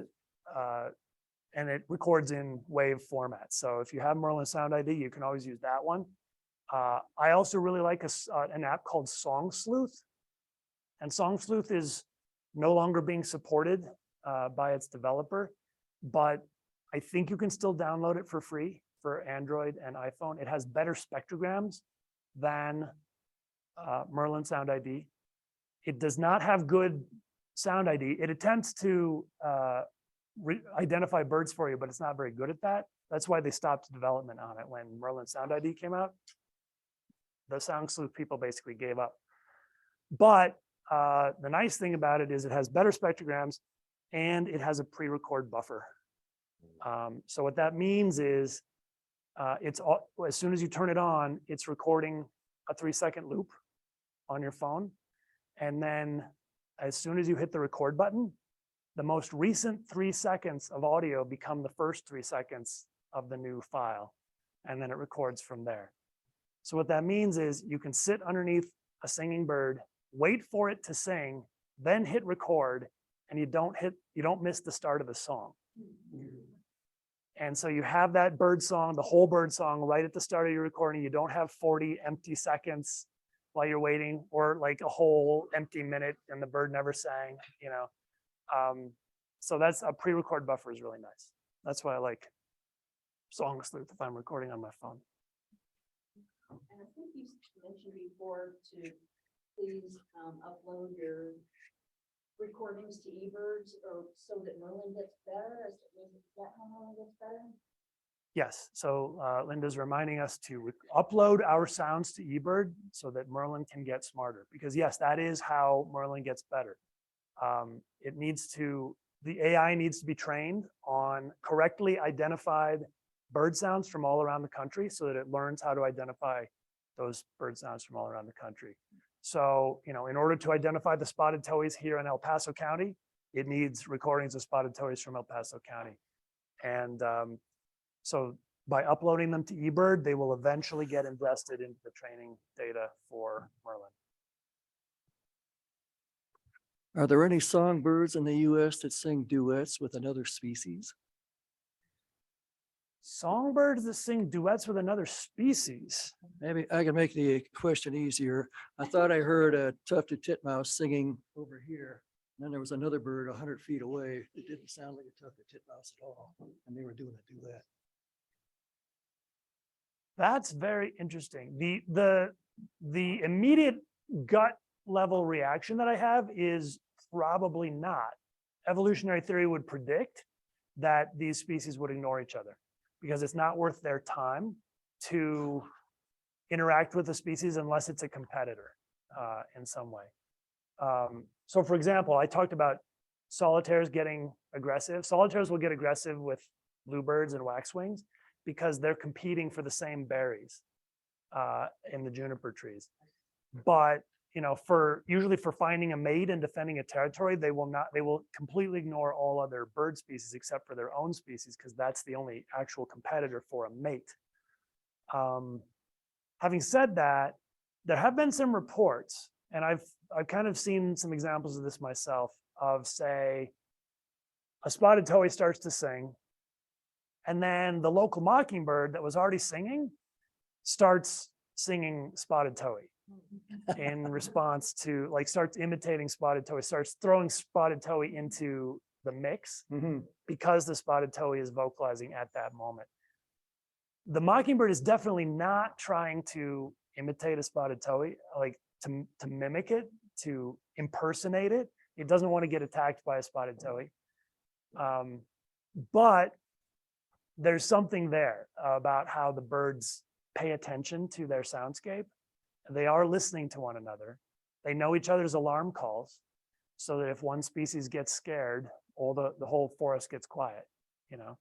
it records in WAV format. So if you have Merlin Sound ID, you can always use that one. I also really like an app called Song Sleuth, and Song Sleuth is no longer being supported by its developer, but I think you can still download it for free for Android and iPhone. It has better spectrograms than Merlin Sound ID. It does not have good sound ID. It attempts to identify birds for you, but it's not very good at that. That's why they stopped development on it when Merlin Sound ID came out. The Song Sleuth people basically gave up. But the nice thing about it is it has better spectrograms and it has a pre-record buffer. So what that means is as soon as you turn it on, it's recording a 3-second loop. on your phone. And then as soon as you hit the record button, the most recent 3 seconds of audio become the first 3 seconds of the new file. And then it records from there. So what that means is you can sit underneath a singing bird, wait for it to sing, then hit record, and you don't miss the start of the song. And so you have that bird song, the whole bird song right at the start of your recording. You don't have 40 empty seconds while you're waiting, or like a whole empty minute and the bird never sang, you know. So that's a pre-record buffer is really nice. That's why I like Song Sleuth if I'm recording on my phone. And I think you mentioned before to please upload your recordings to eBirds, or so that Merlin gets better. Is that how Merlin gets better? Yes, so Linda's reminding us to upload our sounds to eBird so that Merlin can get smarter. Because yes, that is how Merlin gets better. The AI needs to be trained on correctly identified bird sounds from all around the country so that it learns how to identify those bird sounds from all around the country. So, you know, in order to identify the spotted towhees here in El Paso County, it needs recordings of spotted towhees from El Paso County. And so by uploading them to eBird, they will eventually get invested into the training data for Merlin. Are there any songbirds in the US that sing duets with another species? Songbirds that sing duets with another species. Maybe I can make the question easier. I thought I heard a tufted titmouse singing over here. And then there was another bird 100 feet away. It didn't sound like a tufted titmouse at all. And they were doing a duet. That's very interesting. The immediate gut level reaction that I have is probably not. Evolutionary theory would predict that these species would ignore each other because it's not worth their time to interact with the species unless it's a competitor in some way. So for example, I talked about solitaires getting aggressive. Solitaires will get aggressive with bluebirds and waxwings because they're competing for the same berries in the juniper trees. But you know, usually for finding a mate and defending a territory, they will completely ignore all other bird species except for their own species because that's the only actual competitor for a mate. Having said that, there have been some reports, and I've kind of seen some examples of this myself, of say a spotted towhee starts to sing, and then the local mockingbird that was already singing starts singing spotted towhee in response to, like, starts imitating spotted towhee, starts throwing spotted towhee into the mix because the spotted towhee is vocalizing at that moment. The mockingbird is definitely not trying to imitate a spotted towhee, like to mimic it, to impersonate it. It doesn't want to get attacked by a spotted towhee. But there's something there about how the birds pay attention to their soundscape. They are listening to one another. They know each other's alarm calls so that if one species gets scared, the whole forest gets quiet, you know?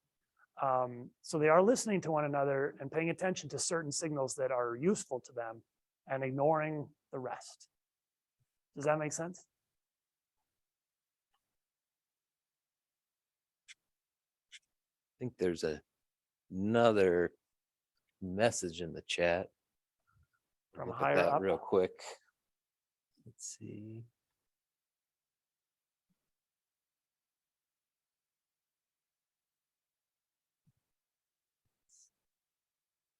So they are listening to one another and paying attention to certain signals that are useful to them and ignoring the rest. Does that make sense? I think there's another message in the chat. From Look at higher that up. real quick. Let's see.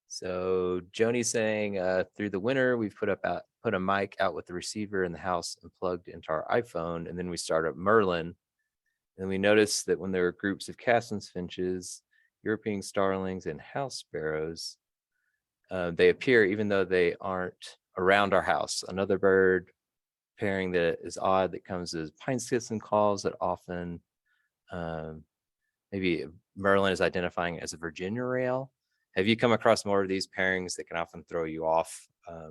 So Joni's saying, through the winter, we've put a mic out with the receiver in the house and plugged into our iPhone, and then we start up Merlin. And we noticed that when there are groups of Cassin's finches, European starlings, and house sparrows, they appear even though they aren't around our house. Another bird pairing that is odd that comes as pine citizen calls that often maybe Merlin is identifying as a Virginia rail. Have you come across more of these pairings that can often throw you off? I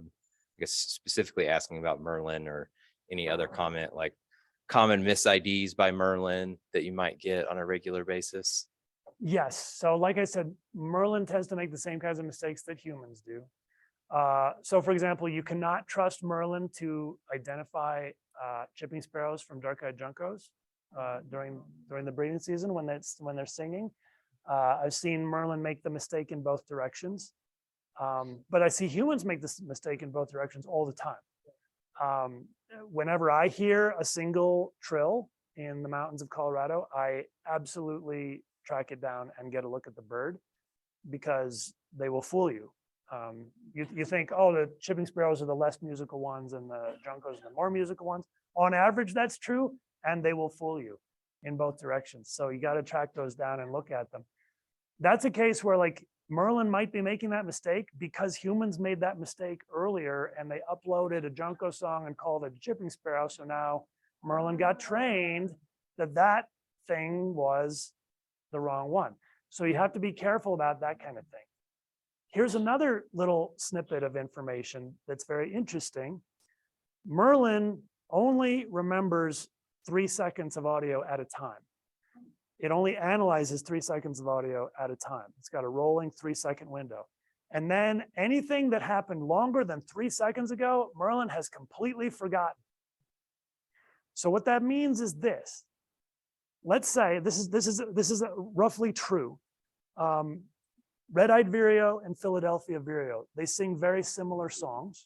guess specifically asking about Merlin or any other comment like common mis-IDs by Merlin that you might get on a regular basis? Yes. So like I said, Merlin tends to make the same kinds of mistakes that humans do. So for example, you cannot trust Merlin to identify chipping sparrows from dark-eyed juncos during the breeding season when they're singing. I've seen Merlin make the mistake in both directions, but I see humans make this mistake in both directions all the time. Whenever I hear a single trill in the mountains of Colorado, I absolutely track it down and get a look at the bird, because they will fool you. You think, oh, the chipping sparrows are the less musical ones and the juncos are the more musical ones. On average, that's true, and they will fool you in both directions. So you got to track those down and look at them. That's a case where like Merlin might be making that mistake because humans made that mistake earlier and they uploaded a junco song and called it a chipping sparrow. So now Merlin got trained that that thing was the wrong one. So you have to be careful about that kind of thing. Here's another little snippet of information that's very interesting. Merlin only remembers 3 seconds of audio at a time. It only analyzes 3 seconds of audio at a time. It's got a rolling 3-second window. And then anything that happened longer than 3 seconds ago, Merlin has completely forgotten. So what that means is this. Let's say this is roughly true. Red-eyed vireo and Philadelphia vireo, they sing very similar songs,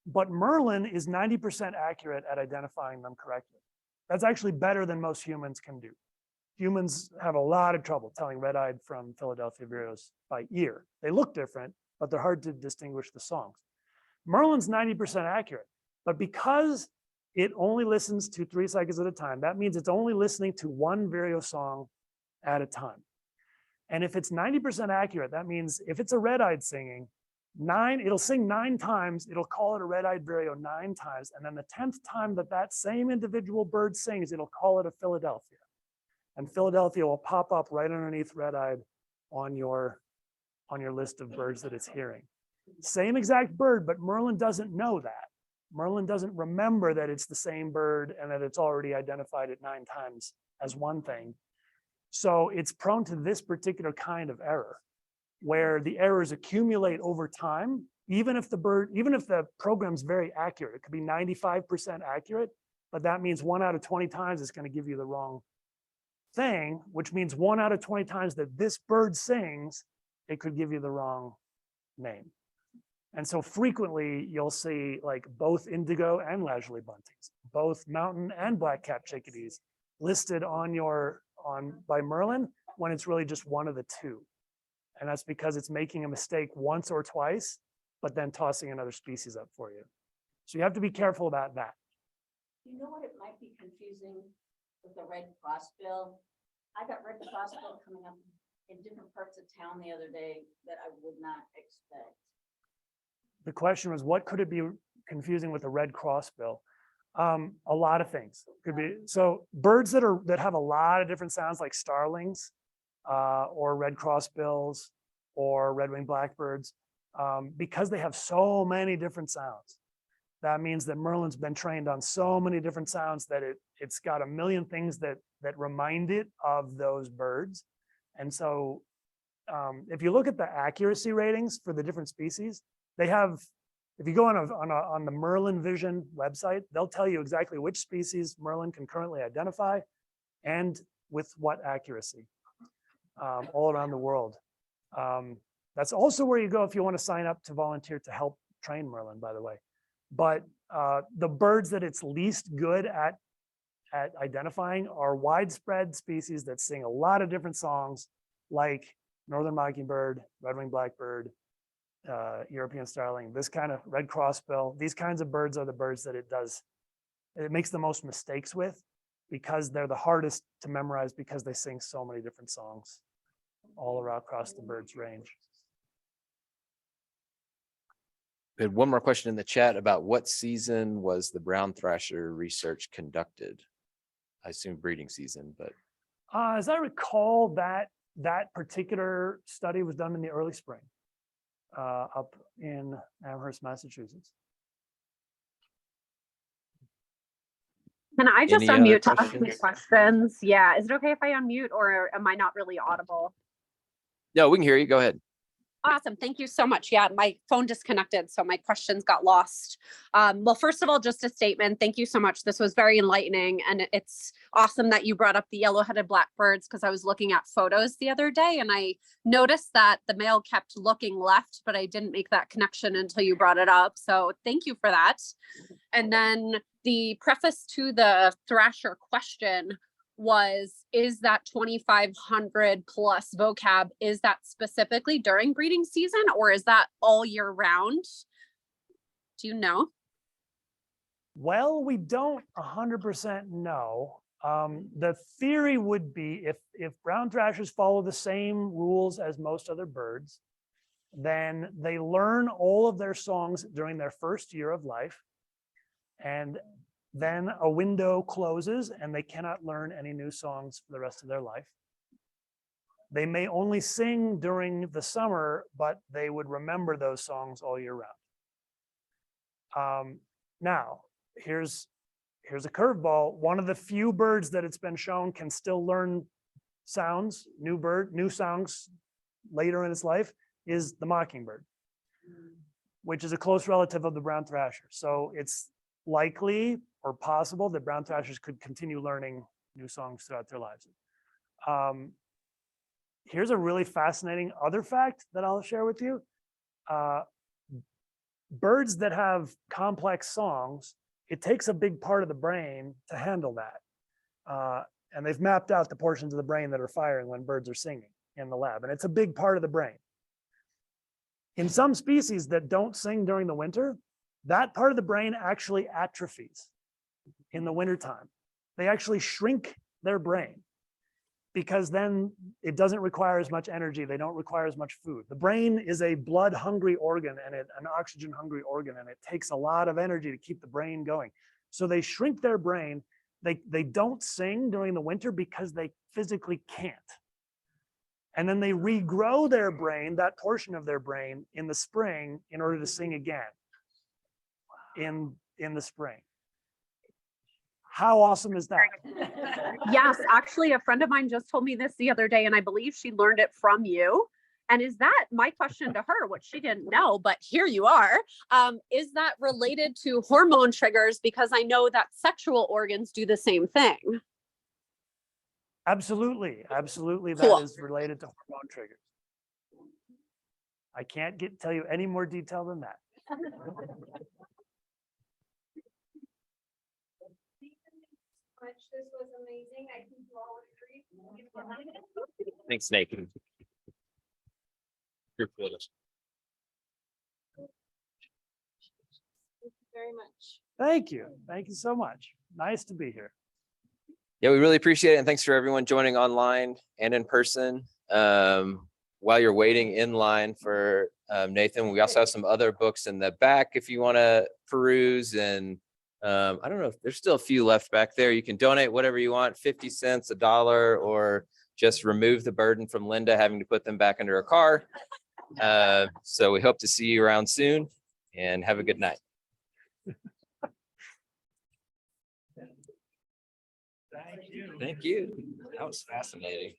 but Merlin is 90% accurate at identifying them correctly. That's actually better than most humans can do. Humans have a lot of trouble telling red-eyed from Philadelphia vireos by ear. They look different, but they're hard to distinguish the songs. Merlin's 90% accurate, but because it only listens to 3 seconds at a time, that means it's only listening to one vireo song at a time. And if it's 90% accurate, that means if it's a red-eyed singing, it'll sing 9 times, it'll call it a red-eyed vireo 9 times, and then the 10th time that that same individual bird sings, it'll call it a Philadelphia. And Philadelphia will pop up right underneath red-eyed on your list of birds that it's hearing. Same exact bird, but Merlin doesn't know that. Merlin doesn't remember that it's the same bird and that it's already identified it 9 times as one thing. So it's prone to this particular kind of error, where the errors accumulate over time, even if the program's very accurate. It could be 95% accurate, but that means 1 out of 20 times it's going to give you the wrong thing, which means 1 out of 20 times that this bird sings, it could give you the wrong name. And so frequently you'll see like both indigo and leisurely buntings, both mountain and black-capped chickadees listed by Merlin when it's really just one of the two. And that's because it's making a mistake once or twice, but then tossing another species up for you. So you have to be careful about that. You know what it might be confusing with the red crossbill? I got red crossbill coming up in different parts of town the other day that I would not expect. The question was, what could it be confusing with a red crossbill? A lot of things could be. So birds that have a lot of different sounds, like starlings, or red crossbills, or red-winged blackbirds, because they have so many different sounds. That means that Merlin's been trained on so many different sounds that it's got a million things that remind it of those birds. And so if you look at the accuracy ratings for the different species, they have, if you go on the Merlin Vision website, they'll tell you exactly which species Merlin can currently identify and with what accuracy all around the world. That's also where you go if you want to sign up to volunteer to help train Merlin, by the way. But the birds that it's least good at identifying are widespread species that sing a lot of different songs, like northern mockingbird, red-winged blackbird, European starling, this kind of red crossbill. These kinds of birds are the birds that it makes the most mistakes with, because they're the hardest to memorize because they sing so many different songs all around across the bird's range. We had one more question in the chat about what season was the brown thrasher research conducted? I assume breeding season, but. As I recall, that particular study was done in the early spring up in Amherst, Massachusetts. Can I just Any other unmute to ask questions? me questions? Yeah, is it okay if I unmute, or am I not really audible? No, we can hear you. Go ahead. Awesome. Thank you so much. Yeah, my phone disconnected, so my questions got lost. Well, first of all, just a statement. Thank you so much. This was very enlightening, and it's awesome that you brought up the yellow-headed blackbirds, because I was looking at photos the other day and I noticed that the male kept looking left, but I didn't make that connection until you brought it up. So thank you for that. And then the preface to the thrasher question was, is that 2,500 plus vocab, is that specifically during breeding season or is that all year round? Do you know? Well, we don't 100% know. The theory would be if brown thrashers follow the same rules as most other birds, then they learn all of their songs during their first year of life. And then a window closes and they cannot learn any new songs for the rest of their life. They may only sing during the summer, but they would remember those songs all year round. Now, here's a curveball. One of the few birds that it's been shown can still learn sounds, new songs later in its life is the mockingbird, which is a close relative of the brown thrasher. So it's likely or possible that brown thrashers could continue learning new songs throughout their lives. Here's a really fascinating other fact that I'll share with you. Birds that have complex songs, it takes a big part of the brain to handle that. And they've mapped out the portions of the brain that are firing when birds are singing in the lab. And it's a big part of the brain. In some species that don't sing during the winter, that part of the brain actually atrophies in the wintertime. They actually shrink their brain because then it doesn't require as much energy. They don't require as much food. The brain is a blood hungry organ and an oxygen hungry organ, and it takes a lot of energy to keep the brain going. So they shrink their brain. They don't sing during the winter because they physically can't. And then they regrow their brain, that portion of their brain, in the spring in order to sing again in the spring. How awesome is that? Yes, actually, a friend of mine just told me this the other day, and I believe she learned it from you. And is that my question to her, which she didn't know, but here you are. Is that related to hormone triggers? Because I know that sexual organs do the same thing. Absolutely. Absolutely. Cool. That is related to hormone triggers. I can't tell you any more detail than that. This was amazing. I think you all would agree. Thanks, Nathan. Thank you very much. Thank you. Thank you so much. Nice to be here. Yeah, we really appreciate it. And thanks for everyone joining online and in person. While you're waiting in line for Nathan, we also have some other books in the back if you want to peruse. And I don't know if there's still a few left back there. You can donate whatever you want, 50 cents, $1, or just remove the burden from Linda having to put them back under her car. So we hope to see you around soon and have a good night. Thank you. Thank you. That was fascinating.